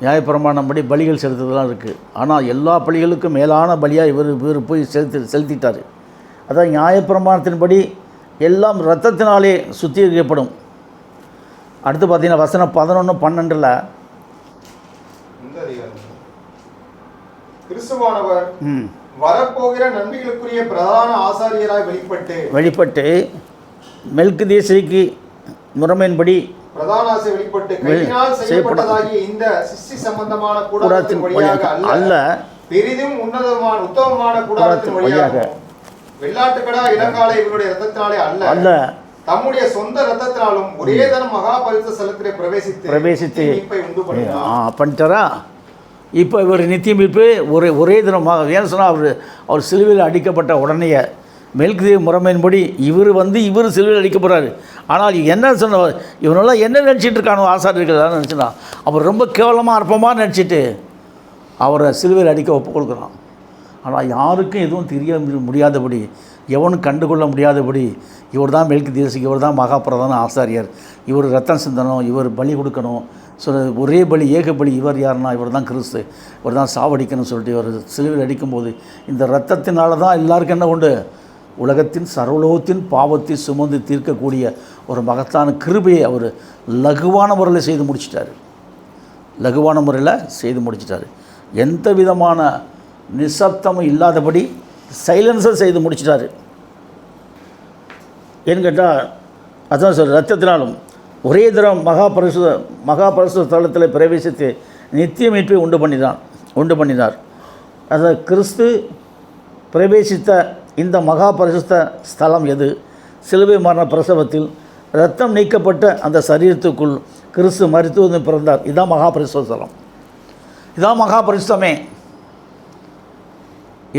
S2: நியாயப்பிரமாணப்படி பலிகள் செலுத்துறதுலாம் இருக்குது. ஆனால் எல்லா பலிகளுக்கும் மேலான பலியாக இவர் போய் செலுத்திட்டார். அதான் நியாயப்பிரமாணத்தின்படி எல்லாம் இரத்தத்தினாலே சுத்திகரிக்கப்படும். அடுத்து பார்த்தீங்கன்னா வசனம் 11-12
S4: கிறிஸ்துவானவர் வரப்போகிற நன்மைகளுக்குரிய பிரதான ஆசாரியராய் வெளிப்பட்டு மெல்கிதேசேக்கு முறைமையின்படி பிரதான ஆசை வெளிப்பட்டு கையினால் செய்யப்பட்டதாகிய இந்த சிருஷ்டி சம்பந்தமான கூடாரத்தின் வழியாக அல்ல, பெரிதும் உத்தமமான கூடாரத்தின் வழியாக வெள்ளாட்டுக்கடா இளங்காலை இவருடைய இரத்தத்தினாலே அல்ல, தம்முடைய சொந்த இரத்தத்தினாலும் ஒரே தரம் மகா பரிசுத்த ஸ்தலத்திலே பிரவேசித்து மீட்பை உண்டு
S2: பண்ணிட்டாரா. இப்போ இவர் நித்திய மீட்பு ஒரே தினமாக. ஏன்னு சொன்னால் அவர் சிலுவையில் அடிக்கப்பட்ட உடனே மெல்கிதேய முறைமையின்படி இவர் சிலுவையில் அடிக்க போகிறாரு. ஆனால் என்ன சொன்ன இவனெல்லாம் என்ன நினச்சிட்டு இருக்கானோ ஆசாரியர்கள் நினச்சினா அவர் ரொம்ப கேவலமாக அற்பமாக நினச்சிட்டு
S1: அவரை சிலுவையில் அடிக்க ஒப்புக் கொடுக்குறான். ஆனால் யாருக்கும் எதுவும் தெரிய முடியாதபடி, எவனும் கண்டுகொள்ள முடியாதபடி, இவர் தான் மெல்கிதேசேக்கு, இவர் தான் மகா பிரதான ஆசாரியர், இவர் ரத்தம் சிந்தணும், இவர் பலி கொடுக்கணும், ஒரே பலி, ஏக பலி, இவர் யாருன்னா இவர் தான் கிறிஸ்து, இவர் தான் சாவடிக்கணும்னு சொல்லிட்டு இவர் சிலுவையில் அடிக்கும்போது இந்த ரத்தத்தினால தான் எல்லாருக்கும் என்ன உண்டு, உலகத்தின் சர்வலோகத்தின் பாவத்தை சுமந்து தீர்க்கக்கூடிய ஒரு மகத்தான கிருபையை அவர் லகுவான முறையில் செய்து முடிச்சிட்டார். லகுவான முறையில் செய்து முடிச்சிட்டார். எந்த விதமான நிசப்தமும் இல்லாதபடி சைலன்ஸாக செய்து முடிச்சிட்டாரு. ஏன்னு கேட்டால் அதான் சார், ரத்தத்தினாலும் ஒரே தரம் மகா பரிசுத்த ஸ்தலத்தில் பிரவேசித்து நித்திய மீட்பை உண்டு பண்ணினார். அந்த கிறிஸ்து பிரவேசித்த இந்த மகா பரிசுத்த ஸ்தலம் எது? சிலுவை மரண பிரசவத்தில் இரத்தம் நீக்கப்பட்ட அந்த சரீரத்துக்குள் கிறிஸ்து மரித்து பிறந்தார். இதுதான் மகா பரிசுத்த ஸ்தலம், இதுதான் மகா பரிசுத்தமே.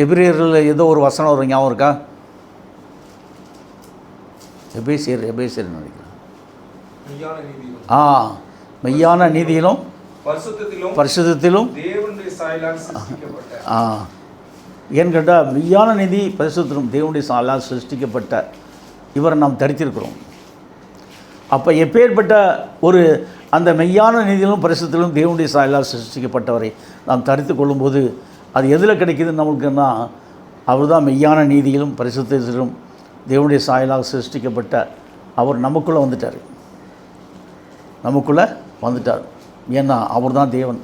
S1: எபிரேயரில் ஏதோ ஒரு வசனம் ஒரு ஞாபகம் இருக்கா? எபேசியர் நினைக்கிறேன். மெய்யான நீதியிலும் பரிசுத்தத்திலும் ஏன்னு கேட்டால் மெய்யான நீதி பரிசுத்தத்திலும் தேவனுடைய சாயலால் சிருஷ்டிக்கப்பட்ட இவரை நாம் தரித்திருக்கிறோம். அப்போ எப்பேற்பட்ட ஒரு அந்த மெய்யான நீதியிலும் பரிசுத்தத்திலும் தேவனுடைய சாயலால் சிருஷ்டிக்கப்பட்டவரை நாம் தரித்து கொள்ளும்போது அது எதில் கிடைக்குதுன்னு நம்மளுக்குன்னா, அவர் தான் மெய்யான நீதியிலும் பரிசுத்தத்திலும் தேவனுடைய சாயலால் சிருஷ்டிக்கப்பட்ட அவர் நமக்குள்ளே வந்துட்டார். ஏன்னா அவர் தான் தேவன்,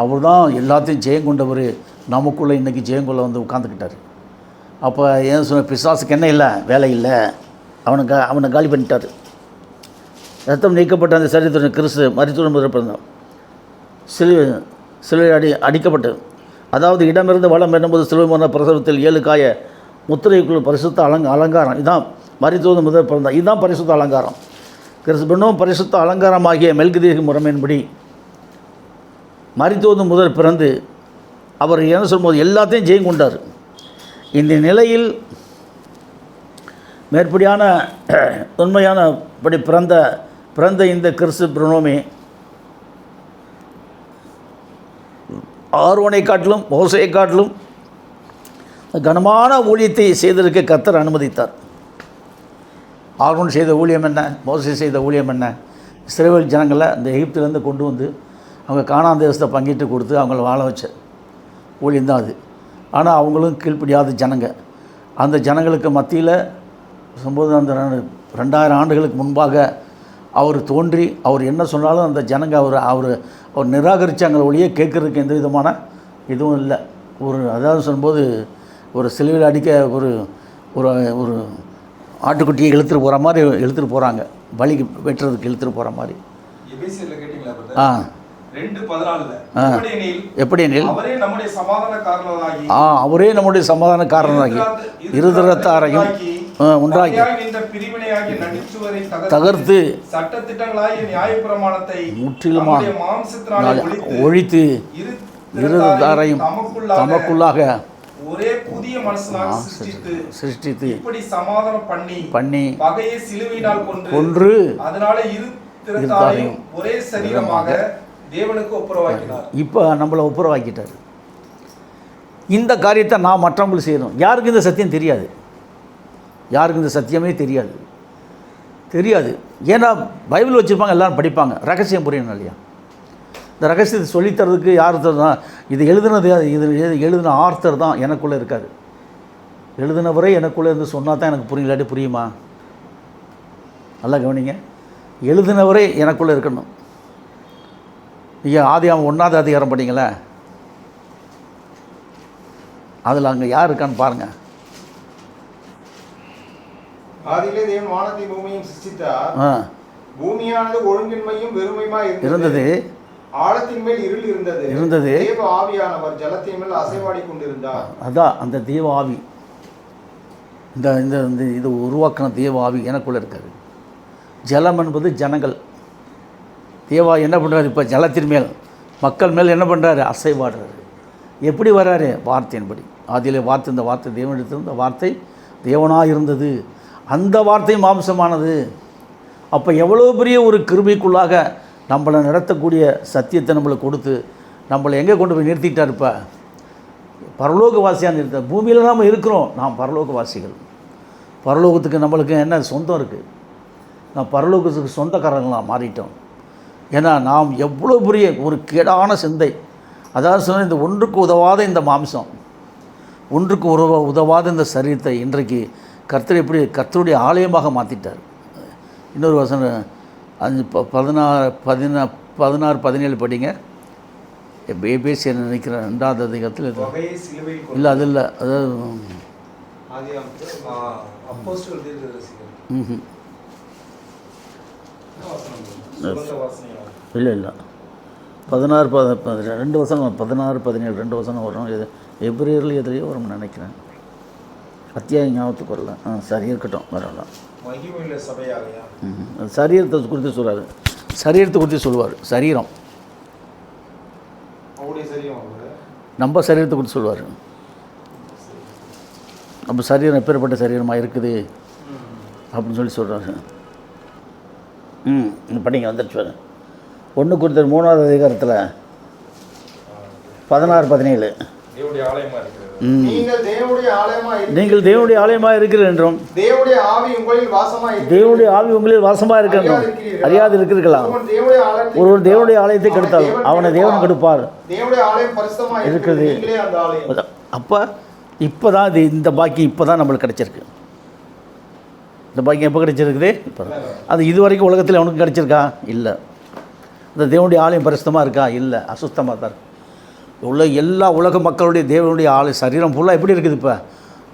S1: அவர் தான் எல்லாத்தையும் ஜெயம் கொண்டவர். நமக்குள்ளே இன்றைக்கி ஜெயங்கொள்ள வந்து உட்காந்துக்கிட்டார். அப்போ ஏன் சொன்ன, பிசாசுக்கு என்ன இல்லை, வேலை இல்லை, அவனை காலி பண்ணிட்டார். ரத்தம் நீக்கப்பட்ட அந்த சரீரத்துடன் கிறிஸ்து மரித்து பிறந்தார். சிலுவை அடிக்கப்பட்டது. அதாவது இடமிருந்து வளம் என்னும்போது சிலுவை மரண பிரசவத்தில் 7 காய முத்திரைக்குள் பரிசுத்த அலங்காரம். இதுதான் மரித்து முதல் பிறந்தார். இதுதான் பரிசுத்த அலங்காரம். கிறிஸ்து பின்னும் பரிசுத்த அலங்காரமாகிய மெல்கிதேசேக்கு முறைமையின்படி மரித்து முதல் பிறந்து அவர் என்ன சொல்லும்போது எல்லாத்தையும் ஜெயம் கொண்டார். இந்த நிலையில் மேற்படியான உண்மையானபடி பிறந்த இந்த கிறிஸ்து பிரணோமே ஆரோனை காட்டிலும் மோசையை காட்டிலும் கனமான ஊழியத்தை செய்ததற்கு கர்த்தர் அனுமதித்தார். ஆரோன் செய்த ஊழியம் என்ன, மோசே செய்த ஊழியம் என்ன? இஸ்ரவேல் ஜனங்களை அந்த எகிப்திலேருந்து கொண்டு வந்து அவங்க கானான் தேசத்தை பங்கிட்டு கொடுத்து அவங்கள வாழ வச்ச ஊழியந்தான் அது. ஆனால் அவங்களும் கீழ்ப்படியாத ஜனங்க. அந்த ஜனங்களுக்கு மத்தியில் சம்போது அந்த 2000 ஆண்டுகளுக்கு முன்பாக அவர் தோன்றி அவர் என்ன சொன்னாலும் அந்த ஜனங்க அவர் நிராகரித்தாங்கள ஒழிய கேட்குறதுக்கு எந்த விதமான இதுவும் இல்லை. அதாவது சொல்லும்போது ஒரு சிலுவையில் அடிக்க ஒரு ஒரு ஆட்டுக்குட்டியை இழுத்துட்டு போகிறாங்க, பலி வெட்டுறதுக்கு இழுத்துட்டு போகிற மாதிரி. எப்படியெனில் அவரே நம்முடைய சமாதானக்காரனாகி இருதரத்தாரையும் உண்டாக்கி தகர்த்து முற்றிலுமாக ஒழித்து இருதரத்தாரையும் தமக்குள்ளாக
S3: ஒரே புதிய மனுஷனாக
S1: சிருஷ்டித்து
S3: இப்படி சமாதானம் பண்ணி பகையை சிலுவையினால் கொன்று அதனால இருதரத்தாரையும் ஒரே சரீரமாக தேவனுக்கு ஒப்புரவாக்கினார்.
S1: இப்போ நம்மளை ஒப்புரவாக்கிட்டார். இந்த காரியத்தை நான் மற்றவங்களுக்கு செய்யணும். யாருக்கு இந்த சத்தியம் தெரியாது, யாருக்கு இந்த சத்தியமே தெரியாது. ஏன்னா பைபிள் வச்சுருப்பாங்க, எல்லோரும் படிப்பாங்க, ரகசியம் புரியணும் இல்லையா? இந்த ரகசியத்தை சொல்லித்தரதுக்கு யார் தான் இது எழுதின ஆர்த்தர் தான் எனக்குள்ளே இருக்காது. எழுதினவரே எனக்குள்ளே இருந்து சொன்னால் தான் எனக்கு புரியலாட்டி புரியுமா? நல்லா கவனிங்க, எழுதினவரே எனக்குள்ளே இருக்கணும். நீங்கள் ஆதியாகமம் 1ஆவது அதிகாரம் படிங்களே, அதில் அங்கே யார் இருக்கான்னு பாருங்கள்.
S4: ஆதியிலே தேவன் வானத்தையும் பூமியையும் சிருஷ்டித்தார். பூமியானது ஒழுங்கின்மையும் வெறுமையுமாய் இருந்தது. ஆழத்தின் மேல் இருள் இருந்தது. தேவ ஆவியானவர் ஜலத்தின் மேல் அசைவாடி கொண்டிருந்தார்.
S1: அதான் அந்த தேவ ஆவி, இந்த இது உருவாக்கின தேவ ஆவி எனக்குள்ளே இருக்காது. ஜலம் என்பது ஜனங்கள். தேவா என்ன பண்ணுறாரு? இப்போ ஜலத்தின் மேல் மக்கள் மேல் என்ன பண்ணுறாரு? அசைவாடுறாரு. எப்படி வர்றாரு? வார்த்தையின்படி. ஆதியிலே வார்த்தை, இந்த வார்த்தை தேவனிடத்திலிருந்து, இந்த வார்த்தை தேவனாக இருந்தது, அந்த வார்த்தை மாம்சமானது. அப்போ எவ்வளோ பெரிய ஒரு கிருபைக்குள்ளாக நம்மளை நடத்தக்கூடிய சத்தியத்தை நம்மளுக்கு கொடுத்து
S2: நம்மளை எங்கே கொண்டு போய் நிறுத்திட்டார்? இப்போ பரலோகவாசியாக நிறுத்த. பூமியில் நாம் இருக்கிறோம், நாம் பரலோகவாசிகள். பரலோகத்துக்கு நம்மளுக்கு என்ன சொந்தம் இருக்குது? நாம் பரலோகத்துக்கு சொந்தக்காரங்களாம் மாறிட்டோம். ஏன்னா நாம் எவ்வளோ பெரிய ஒரு கேடான சிந்தை, அதாவது சொன்ன இந்த ஒன்றுக்கு உதவாத இந்த மாம்சம், ஒன்றுக்கு உதவாத இந்த சரீரத்தை இன்றைக்கு கர்த்தர் எப்படி கர்த்தருடைய ஆலயமாக மாற்றிட்டார். இன்னொரு வசனம் 16-17 படிங்க. பேசி நினைக்கிறேன் 2வது அதிகாரத்தில் இல்லை, அது இல்லை, அதாவது இல்லை இல்லை 2 வசனம் 16-17 2 வசனம் வரும். இது எப்ரேயரில் எதிரையோ வரும்னு நினைக்கிறேன். அத்தியாயம் ஞாபகத்துக்கு வரல. சரி இருக்கட்டும், வரலாம். சரீரத்தை குறித்து சொல்கிறாரு. சரீரத்தை குறித்து சொல்லுவார். சரீரம், நம்ம சரீரத்தை குறித்து சொல்லுவார். நம்ம சரீரம் எப்பேற்பட்ட சரீரமாக இருக்குது அப்படின்னு சொல்லி சொல்கிறாரு. படிங்க, வந்துடுச்சு. 1 Corinthians 3வது அதிகாரத்தில் 16-17 நீங்கள் தேவனுடைய ஆலயமாக இருக்கிறீர்கள் என்றும் தேவனுடைய ஆவி உங்களில் வாசமாக இருக்கிறோம் அறியாது இருக்கிறீர்களாம். ஒருவர் தேவனுடைய ஆலயத்தை கெடுத்தால் அவனை தேவன் கெடுப்பார் இருக்கிறது. அப்போ இப்போ தான் இது, இந்த பாக்கியம் இப்போ தான் நம்மளுக்கு கிடச்சிருக்கு. இந்த பாக்கியம் எப்போ கிடச்சிருக்குது? இப்போ தான். அது இது வரைக்கும் உலகத்தில் அவனுக்கு கிடச்சிருக்கா? இல்லை. இந்த தேவனுடைய ஆலயம் பரிசுத்தமாக இருக்கா? இல்லை, அசுத்தமாக தான் இருக்கு. உள்ள எல்லா உலக மக்களுடைய தேவனுடைய சரீரம் ஃபுல்லாக எப்படி இருக்குது? இப்போ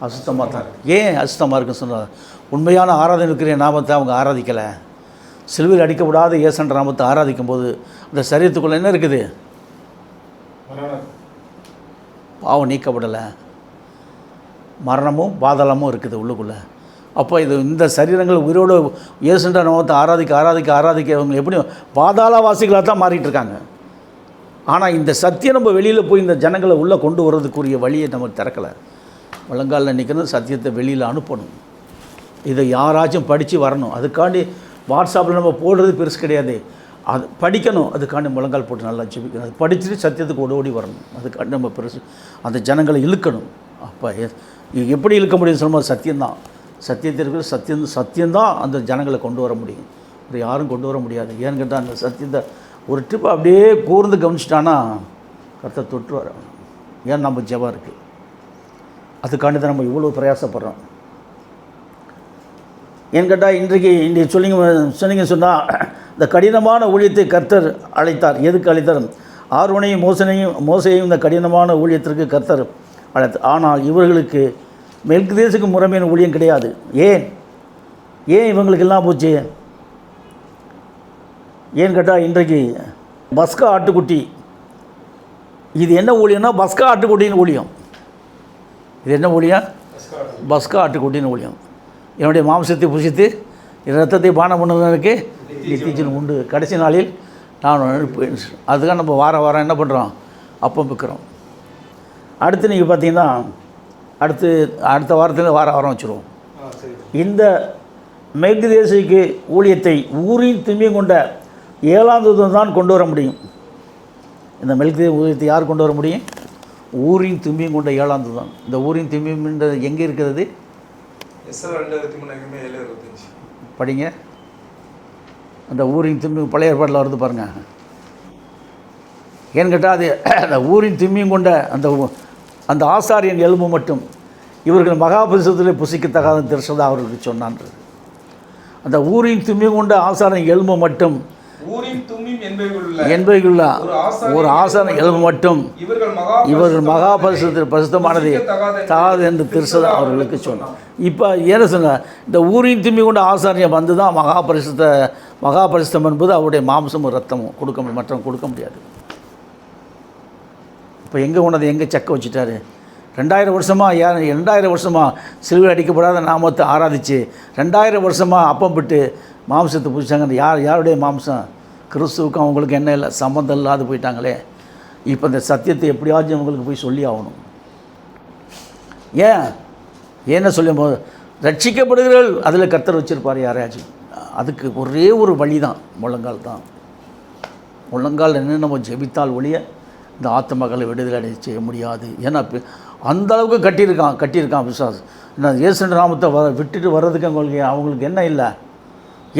S2: அசுத்தமாக தான் இருக்குது. ஏன் அசுத்தமாக இருக்குன்னு சொன்னால், உண்மையான ஆராதனை இருக்கிற நாமத்தை அவங்க ஆராதிக்கலை. சிலுவையில் அடிக்கப்படாத இயேசுன்ற நாமத்தை ஆராதிக்கும் போது அந்த சரீரத்துக்குள்ளே என்ன இருக்குது? பாவம் நீக்கப்படலை, மரணமும் பாதாளமும் இருக்குது உள்ளுக்குள்ளே. அப்போ இந்த சரீரங்கள் உயிரோடு இயேசுன்ற நாமத்தை ஆராதிக்க அவங்க எப்படி பாதாளவாசிகளாக தான் மாறிட்டு இருக்காங்க. ஆனால் இந்த சத்தியம் நம்ம வெளியில் போய் இந்த ஜனங்களை உள்ளே கொண்டு வர்றதுக்குரிய வழியை நம்ம திறக்கலை. முழங்காலில் நிற்கணும், சத்தியத்தை வெளியில் அனுப்பணும். இதை யாராச்சும் படித்து வரணும். அதுக்காண்டி வாட்ஸ்அப்பில் நம்ம போடுறது பெருசு கிடையாது. அது படிக்கணும், அதுக்காண்டி முழங்கால் போட்டு நல்லா ஜெபிக்கணும். அது படிச்சுட்டு சத்தியத்துக்கு ஓடி வரணும். அதுக்காண்டி நம்ம பெருசு அந்த ஜனங்களை இழுக்கணும். அப்போ எப்படி இழுக்க முடியும் சொல்லும்போது சத்தியம்தான். சத்தியத்திற்கு சத்தியம்தான் அந்த ஜனங்களை கொண்டு வர முடியும். இது யாரும் கொண்டு வர முடியாது. ஏன்னு கேட்டால் அந்த சத்தியத்தை ஒரு ட்ரிப் அப்படியே கூர்ந்து கவனிச்சிட்டான்னா கர்த்தர் தொட்டுவார். ஏன் நம்ம ஜெபம் இருக்குது. அதுக்காண்டி தான் நம்ம இவ்வளோ பிரயாசப்படுறோம். ஏன்னு கேட்டால் இன்றைக்கு சொன்னீங்க சொன்னால் இந்த கடினமான ஊழியத்தை கர்த்தர் அழைத்தார். எதுக்கு அழைத்தார்? ஆரோனையும் மோசையும் இந்த கடினமான ஊழியத்திற்கு கர்த்தர் அழைத்தார். ஆனால் இவர்களுக்கு மெல்கிதேசுக்கு முறைமையான ஊழியம் கிடையாது. ஏன் இவங்களுக்கு எல்லாம் போச்சு? ஏன்னு கேட்டால் இன்றைக்கு பஸ்கா ஆட்டுக்குட்டி, இது என்ன ஊழியம்னா பஸ்கா ஆட்டுக்குட்டின்னு ஊழியம். இது என்ன ஊழியம்? பஸ்கா ஆட்டுக்குட்டின்னு ஊழியம். என்னுடைய மாம்சத்தை புசித்து ரத்தத்தை பானம் பண்ணுவதற்கு நித்தியஜீவன் உண்டு, கடைசி நாளில் நான் அதுக்காக நம்ம வாரம் என்ன பண்ணுறோம்? அப்பம் விற்கிறோம். அடுத்து நீங்கள் பார்த்தீங்கன்னா அடுத்த வாரத்தில் வாரம் வச்சுருவோம். இந்த மெல்கிதேசுக்கு ஊழியத்தை ஊரின் திமியம் கொண்ட 7ஆம் தூதன் தான் கொண்டு வர முடியும். இந்த மெல்கிதேசு ஊழியத்தை யார் கொண்டு வர முடியும்? ஊரின் திமியம் கொண்ட 7ஆம் தூதன். இந்த ஊரின் திமியம்ன்றது எங்கே இருக்கிறது? படிங்க. அந்த ஊரின் திமியம் பழைய ஏற்பாட்டில் வருது பாருங்கள். ஏன்னு கேட்டால் அது அந்த ஊரின் திமியம் கொண்ட அந்த ஆசாரியன் எலும்பு மட்டும் இவர்கள் மகாபரிசுத்தத்திலே புசிக்கத்தகாத திருசதா அவர்களுக்கு சொன்னான்றது. அந்த ஊரின் திமியம் கொண்ட ஆசாரியன் எலும்பு மட்டும் என்பவைக்குள்ள ஒரு ஆசான எலும்பு மட்டும் இவர்கள் பரிசுத்தமானது தகாது என்று திருசதா அவர்களுக்கு சொன்னார். இப்போ என்ன சொன்ன? இந்த ஊரின் திம்மி கொண்ட ஆசாரியம் வந்து தான் மகாபரிசுத்தம் என்பது அவருடைய மாம்சமும் ரத்தமும் மற்றவங்க கொடுக்க முடியாது. இப்போ எங்கே கொண்டது எங்கே சக்க வச்சுட்டாரு? 2000 வருஷமாக சிலுவையில் அடிக்கப்படாத நாமத்தை ஆராதிச்சு 2000 வருஷமாக அப்பம் விட்டு மாம்சத்தை புதிச்சாங்க. யாருடைய மாம்சம்? கிறிஸ்துவுக்கும் அவங்களுக்கு என்ன இல்லை, சம்மந்தம் இல்லாது போயிட்டாங்களே. இப்போ இந்த சத்தியத்தை எப்படியாச்சும் அவங்களுக்கு போய் சொல்லி ஆகணும். ஏன்னு சொல்லும் போது ரட்சிக்கப்படுகிறீர்கள், அதில் கர்த்தர் வச்சுருப்பார் யாரையாச்சும். அதுக்கு ஒரே ஒரு வழி தான், முழங்கால் தான். முழங்கால் என்ன நம்ம ஜெபித்தால் ஒழிய
S1: இந்த ஆத்மக்களை விடுதலை செய்ய முடியாது. ஏன்னா அந்த அளவுக்கு கட்டியிருக்கான் விசுவாசம். என்ன இயேசு நாமத்தை விட்டுட்டு வர்றதுக்கு அவங்களுக்கு என்ன இல்லை?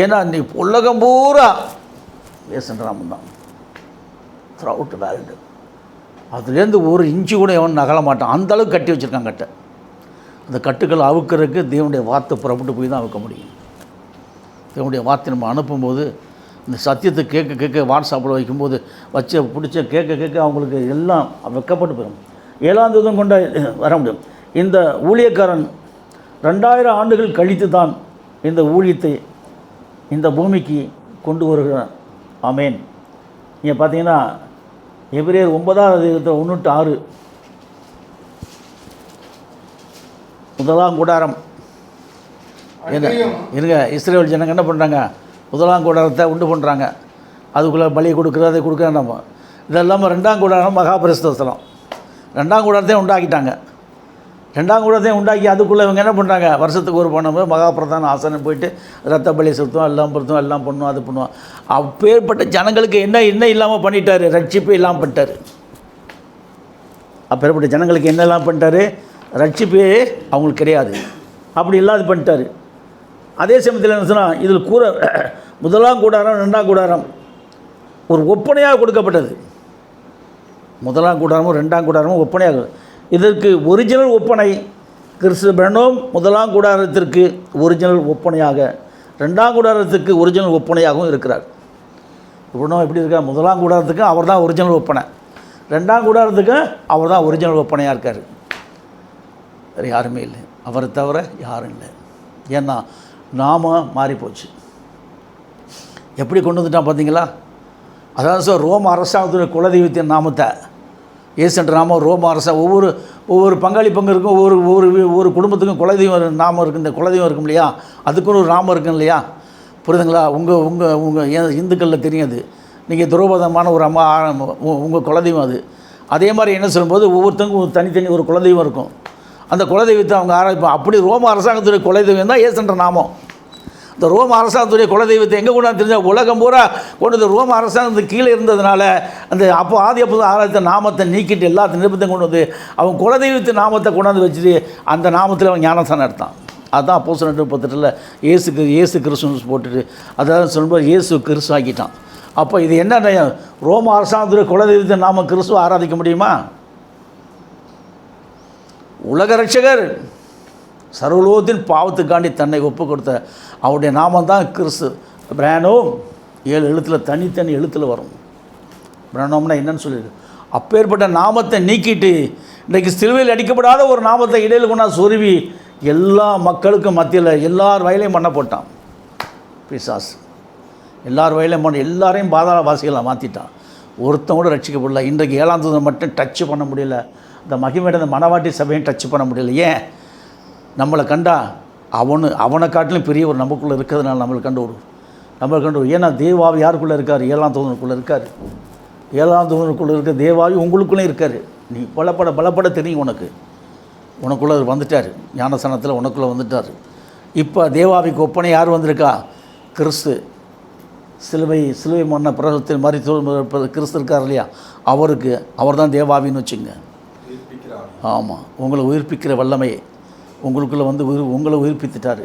S1: ஏன்னா நீ உலகம் பூரா இயேசு நாமம் தான் த்ரூ அவுட் வேர்ல்டு. அதுலேருந்து ஒரு இன்ச்சு கூட எவன் நகல மாட்டான். அந்த அளவுக்கு கட்டி வச்சுருக்கான் கட்டை. அந்த கட்டுக்கள் அவுக்கிறதுக்கு தேவனுடைய வார்த்தை புறப்பட்டு போய் தான் அவுக்க முடியும். தேவனுடைய வார்த்தை நம்ம அனுப்பும்போது இந்த சத்தியத்தை கேட்க வாட்ஸ்அப்பில் வைக்கும்போது பிடிச்ச கேட்க அவங்களுக்கு எல்லாம் வெக்கப்பட்டு போயிடும். 7ஆம் தூதன் கொண்ட வர முடியும். இந்த ஊழியக்காரன் 2000 ஆண்டுகள் கழித்து தான் இந்த ஊழியத்தை இந்த பூமிக்கு கொண்டு வருகிறான். ஆமேன். நீங்கள் பார்த்தீங்கன்னா எபிரேயர் 9:1-6 முதலாம் கூடாரம் இருங்க. இஸ்ரேல் ஜனங்க என்ன பண்ணுறாங்க? முதலாம் கூடாரத்தை உண்டு பண்ணுறாங்க. அதுக்குள்ளே பலி கொடுக்குறது கொடுக்குற நம்ம இதெல்லாம் 2ஆம் கூடாரம் மகாபரிசுத்தலம். 2ஆம் கூடாரத்தையும் உண்டாக்கிட்டாங்க. 2ஆம் கூடாரத்தையும் உண்டாக்கி அதுக்குள்ளே இவங்க என்ன பண்ணுறாங்க? வருஷத்துக்கு ஒரு பண்ணும்போது மகாபிரதான ஆசனம் போயிட்டு ரத்த பலி செலுத்துவோம், எல்லாம் பொறுத்துவோம், எல்லாம் பண்ணுவோம், அது பண்ணுவோம். அப்பேற்பட்ட ஜனங்களுக்கு என்ன இல்லாமல் பண்ணிட்டார்? ரட்சிப்பு இல்லாமல் பண்ணிட்டார். அப்பேற்பட்ட ஜனங்களுக்கு என்னெல்லாம் பண்ணிட்டார்? ரட்சிப்பே அவங்களுக்கு கிடையாது. அப்படி இல்லாது பண்ணிட்டார். அதே சமயத்தில் என்ன சொன்னால் இதில் முதலாம் கூடாரம் 2ஆம் கூடாரம் ஒரு ஒப்பனையாக கொடுக்கப்பட்டது. முதலாம் கூடாரமும் 2ஆம் கூடாரமும் ஒப்பனையாக. இதற்கு ஒரிஜினல் ஒப்பனை கிறிஸ்து பிரணோம் முதலாம் கூடாரத்திற்கு ஒரிஜினல் ஒப்பனையாக, 2ஆம் கூடாரத்துக்கு ஒரிஜினல் ஒப்பனையாகவும் இருக்கிறார். பிரணோம் எப்படி இருக்கா? முதலாம் கூடாரத்துக்கு அவர் தான் ஒரிஜினல் ஒப்பனை, 2ஆம் கூடாரத்துக்கு அவர் தான் ஒரிஜினல் ஒப்பனையாக இருக்கார். வேறு யாருமே இல்லை. அவரை தவிர யாரும் இல்லை. ஏன்னா நாம மாறிப்போச்சு. எப்படி கொண்டு வந்துட்டான் பார்த்தீங்களா? அதாவது சார் ரோம அரசாங்கத்துடைய குலதெய்வத்தின் நாமத்தை இயேசுன்ற நாமம் ரோம ஒவ்வொரு பங்காளி பங்கு இருக்கும். ஒவ்வொரு குடும்பத்துக்கும் குலதெய்வம் நாமம் இருக்குது. இந்த குலதெய்வம் இருக்கும் இல்லையா? அதுக்குன்னு ஒரு நாமம் இருக்கும் இல்லையா? புரியுதுங்களா? உங்கள் இந்துக்களில் தெரியாது. நீங்கள் துரோபதமான ஒரு அம்மா உங்கள் குலதெய்வம் அது. அதே மாதிரி என்ன சொல்லும்போது ஒவ்வொருத்தருக்கும் தனித்தனி ஒரு குலதெய்வம் இருக்கும். அந்த குலதெய்வத்தை அவங்க ஆராய்ப்பாங்க. அப்படி ரோம அரசாங்கத்துடைய குலதெய்வம் தான் இயேசுன்ற நாமம். இந்த ரோம அரசாங்கத்துடைய குலதெய்வத்தை எங்கே கொண்டாந்து தெரிஞ்சால் உலகம் பூரா கொண்டு ரோம அரசாங்கத்துக்கு கீழே இருந்ததுனால அந்த ஆதி அப்போ ஆராய்த்த நாமத்தை நீக்கிட்டு எல்லாத்தையும் நிருபத்தையும் கொண்டு வந்து அவன் குலதெய்வத்து நாமத்தை கொண்டாந்து வச்சுட்டு அந்த நாமத்தில் அவன் ஞானஸ்தானம் எடுத்தான். அதுதான் அப்போஸ்தலர் 2:38 இயேசு கிறிஸ்துன்னு போட்டுட்டு அதாவது சொல்லும்போது இயேசு கிறிஸ்து ஆக்கிட்டான். அப்போ இது என்ன? ரோம அரசாங்கத்துடைய குலதெய்வத்தை நாம கிறிஸ்துவ ஆராதிக்க முடியுமா? உலக ரட்சகர் சர்வலோகத்தின் பாவத்துக்காண்டி தன்னை ஒப்பு கொடுத்த அவருடைய நாமம் தான் கிறிஸ்து. பிரானோ 7 எழுத்தில் தனித்தனி எழுத்தில் வரும். பிரானோம்னா என்னன்னு சொல்லிடு. அப்பேற்பட்ட நாமத்தை நீக்கிட்டு இன்றைக்கு சிலுவையில் அடிக்கப்படாத ஒரு நாமத்தை இடையில் கொண்டா சொருவி எல்லா மக்களுக்கும் மத்தியில் எல்லார் வயலையும் பண்ண போட்டான் பிசாசு. எல்லார் வயலையும் பண்ண எல்லாரையும் பாதாள வாசிகளை மாற்றிட்டான். ஒருத்தன் கூட ரட்சிக்கப்படல. இன்றைக்கு 7ஆம் தூதன் மட்டும் டச் பண்ண முடியல. இந்த மகிமையோட இந்த மனவாட்டி சபையும் டச் பண்ண முடியல. ஏன்? நம்மளை கண்டா அவனை காட்டிலும் பெரிய ஒரு நமக்குள்ளே இருக்கிறதுனால நம்மளை கண்டு ஏன்னா தேவாவி யாருக்குள்ளே இருக்கார்? 7ஆம் தூதனுக்குள்ளே இருக்கார். 7ஆம் தூதனுக்குள்ளே இருக்க தேவாவி உங்களுக்குள்ளே இருக்கார். நீ பலப்பட தெரியும். உனக்குள்ளே வந்துட்டார். ஞானஸ்தானத்தில் உனக்குள்ளே வந்துட்டார். இப்போ தேவாவிக்கு ஒப்பனை யார் வந்திருக்கா? கிறிஸ்து. சிலுவை மன்ன பிரசத்தில் மாதிரி கிறிஸ்து இருக்கார் இல்லையா? அவர் தான் தேவாவின்னு வச்சுங்க. ஆமாம், உங்களை உயிர்ப்பிக்கிற வல்லமையை உங்களுக்குள்ளே வந்து உங்களை உயிர்ப்பித்துட்டார்,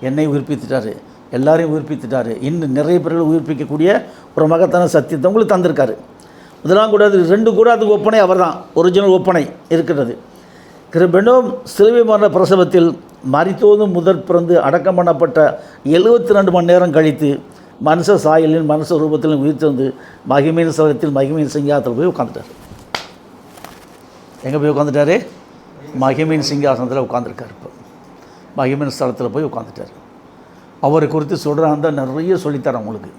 S1: என்னை உயிர்ப்பித்துட்டார், எல்லாரையும் உயிர்ப்பித்துட்டார். இன்னும் நிறைய பேர்களை உயிர்ப்பிக்கக்கூடிய ஒரு மகத்தான சத்தியத்தை உங்களுக்கு தந்திருக்காரு. முதலாம் கூடாது 2 கூடாதுக்கு ஒப்பனை அவர் தான் ஒரிஜினல் ஒப்பனை இருக்கிறது. கிறிஸ்து சிலுவை மரண பிரசவத்தில் மரித்தோதும் முதற் பிறந்து அடக்கம் பண்ணப்பட்ட 72 மணி நேரம் கழித்து மனுஷ சாயலின் மனுஷ ரூபத்திலும் உயிர்த்து மகிமையின் ஸ்தலத்தில் மகிமையின் சிங்காசனத்தில் போய் உட்காந்துட்டார். எங்கே போய் உட்காந்துட்டாரு? மகிமையின் சிங்காசனத்தில் உட்காந்துருக்கார். இப்போ மகிமையின் ஸ்தலத்தில் போய் உட்காந்துட்டார். அவரை குறித்து சொல்கிறாங்க நிறைய சொல்லித்தரேன் உங்களுக்கு.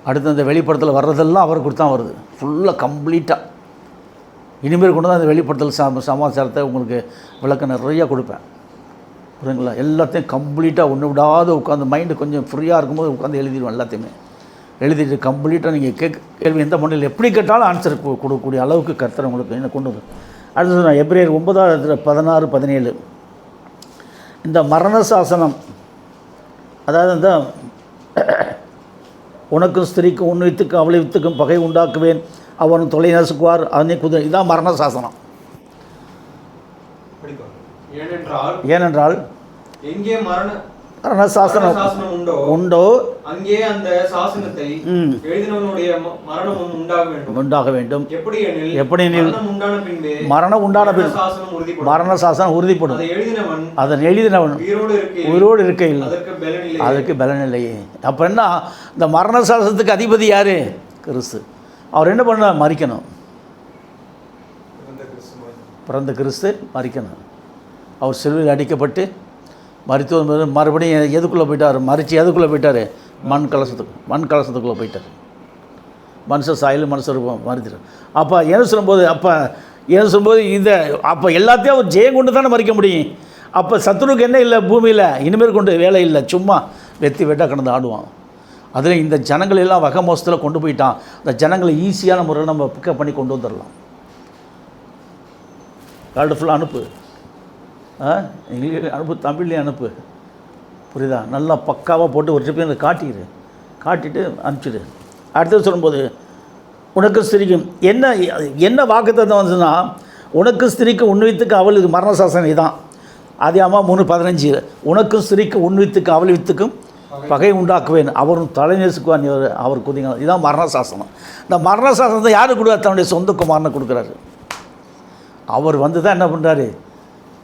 S1: அடுத்து அந்த வெளிப்படத்தில் வர்றதெல்லாம் அவரை குறித்து தான் வருது. ஃபுல்லாக கம்ப்ளீட்டாக இனிமேல் கொண்டு தான் அந்த வெளிப்படத்தில் சமாச்சாரத்தை உங்களுக்கு விளக்கம் நிறையா கொடுப்பேன். புரியுங்களா? எல்லாத்தையும் கம்ப்ளீட்டாக ஒன்று விடாத உட்காந்து மைண்டு கொஞ்சம் ஃப்ரீயாக இருக்கும்போது உட்காந்து எழுதிடுவேன். எல்லாத்தையுமே எழுதிட்டு கம்ப்ளீட்டாக நீங்கள் கேள்வி எந்த மண்ணில் எப்படி கேட்டாலும் ஆன்சர் கொடுக்கக்கூடிய அளவுக்கு கர்த்தர் உங்களுக்கு என்ன கொண்டு வந்து. அடுத்தது நான் எபிரேயர் 9:16-17 இந்த மரண சாசனம், அதாவது இந்த உனக்கும் ஸ்திரீக்கும் உன் வித்துக்கும் அவளை வித்துக்கும் பகை உண்டாக்குவேன்,
S2: அவன் தொலை நசுக்குவார், அவனே குதிரை. இதான் மரண சாசனம். ஏனென்றால்
S4: எங்கே மரண
S2: சாசனம் உண்டோ
S4: அங்கே அந்த சாசனத்தை எழுதினவனுடைய மரணமும் உண்டாக வேண்டும்.
S2: எப்படியெனில் மரணம் உண்டான பின் மரண சாசனம் உறுதிப்படும். அதன் எழுதினவன் உயிரோடு இருக்கையில் அதுக்கு பலனில்லையே. அப்போ என்ன, இந்த மரண சாசனத்துக்கு அதிபதி யார்? கிறிஸ்து. அவர் என்ன பண்ண? மரிக்கணும். பிறந்த கிறிஸ்து மரிக்கணும். அவர் சிலுவையில் அடிக்கப்பட்டு மருத்துவ மறுபடியும் எதுக்குள்ளே போயிட்டார்? மறித்து எதுக்குள்ளே போயிட்டார்? மண் கலசத்துக்குள்ளே போயிட்டார். மனுஷ சாயல் மனுஷ ரூபம் மறுத்துட்டார். அப்போ என்ன சொல்லும்போது இந்த அப்போ எல்லாத்தையும் அவர் ஜெயம் கொண்டு தானே மறிக்க முடியும். அப்போ சத்துருவுக்கு என்ன இல்லை பூமியில்? இனிமேல் கொண்டு வேலை இல்லை, சும்மா வெட்டாக கிடந்து ஆடுவான். அதில் இந்த ஜனங்கள் எல்லாம் வகை மோசத்தில் கொண்டு போயிட்டான். அந்த ஜனங்களை ஈஸியான முறையில் நம்ம பிக்கப் பண்ணி கொண்டு வந்துடலாம். வேர்ல்டு ஃபுல்லாக அனுப்பு, இங்கிலீஷ் அனுப்பு, தமிழ்லேயும் அனுப்பு, புரியுதா? நல்லா பக்காவாக போட்டு ஒரு ட்ரிப்பையும் காட்டிட்டு அனுப்பிச்சிடு. அடுத்தது சொல்லும்போது உனக்கு ஸ்திரிக்கும் என்ன வாக்குத்தத்தம் வந்துச்சுன்னா, உனக்கு ஸ்திரிக்கு உன்வித்துக்கு அவளுக்கு மரண சாசனம் இதான். ஆதியாகமம் 3:15. உனக்கும் ஸ்திரிக்கு உன்வித்துக்கு அவள் வித்துக்கும் பகை உண்டாக்குவேன், அவரும் தலை நெசுக்குவான், அவர் குதிங்க. இதுதான் மரண சாசனம். இந்த மரண சாசனத்தை யார் கொடுக்குறாரு? தன்னுடைய சொந்த குமாரனை கொடுக்குறாரு. அவர் வந்து தான் என்ன பண்ணுறாரு?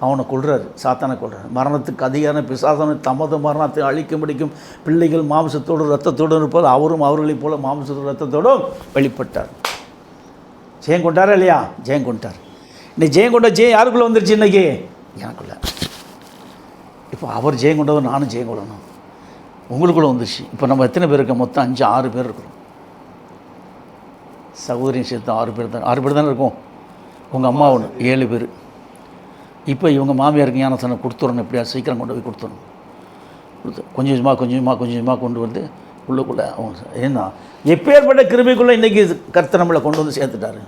S2: அவனை கொள்கிறார், சாத்தானை கொள்கிறார். மரணத்துக்கு அதிகார பிசாசனை தமது மரணத்தை அழிக்க முடிக்கும் பிள்ளைகள் மாம்சத்தோடு ரத்தத்தோடு இருப்பது அவரும் அவர்களைப் போல மாம்சத்தோடு ரத்தத்தோடும் வெளிப்பட்டார். ஜெயம் கொண்டாரா இல்லையா? ஜெயம் கொண்டார். இன்னைக்கு ஜெயம் கொண்ட ஜெயம் யாருக்குள்ளே வந்துருச்சு? இன்றைக்கி எனக்குள்ள. இப்போ அவர் ஜெயம் கொண்டவர், நானும் ஜெயம் கொள்ளணும். உங்களுக்குள்ளே வந்துருச்சு. இப்போ நம்ம எத்தனை பேர் இருக்கோம்? மொத்தம் 5-6 பேர் இருக்கிறோம். சகோதரியும் சேர்த்து 6 பேர் தானே இருக்கோம். உங்கள் அம்மா ஒன்று 7 பேர். இப்போ இவங்க மாமியாருக்கு ஞானசனம் கொடுத்துடணும். எப்படியா சீக்கிரம் கொண்டு போய் கொடுத்துடணும். கொஞ்சமாக கொண்டு வந்து உள்ளுக்குள்ளே அவங்க ஏன்னா எப்பேற்பட்ட கிருபைக்குள்ளே இன்றைக்கி கர்த்தர் நம்மளை கொண்டு வந்து சேர்த்துட்டாரு.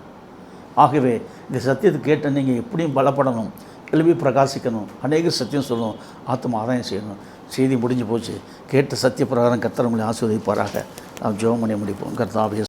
S2: ஆகவே இந்த சத்தியத்தை கேட்ட நீங்கள் எப்படியும் பலப்படணும், எழுப்பி பிரகாசிக்கணும், அநேக சத்தியம் சொல்லணும், ஆத்மா ஆதாயம் செய்யணும். செய்தி முடிஞ்சு போச்சு. கேட்ட சத்திய பிரகாரம் கர்த்தர் நம்மளை ஆசீர்வதிப்பாராக. நாம் ஜெபம் பண்ணி முடிப்போம். கர்த்தாவே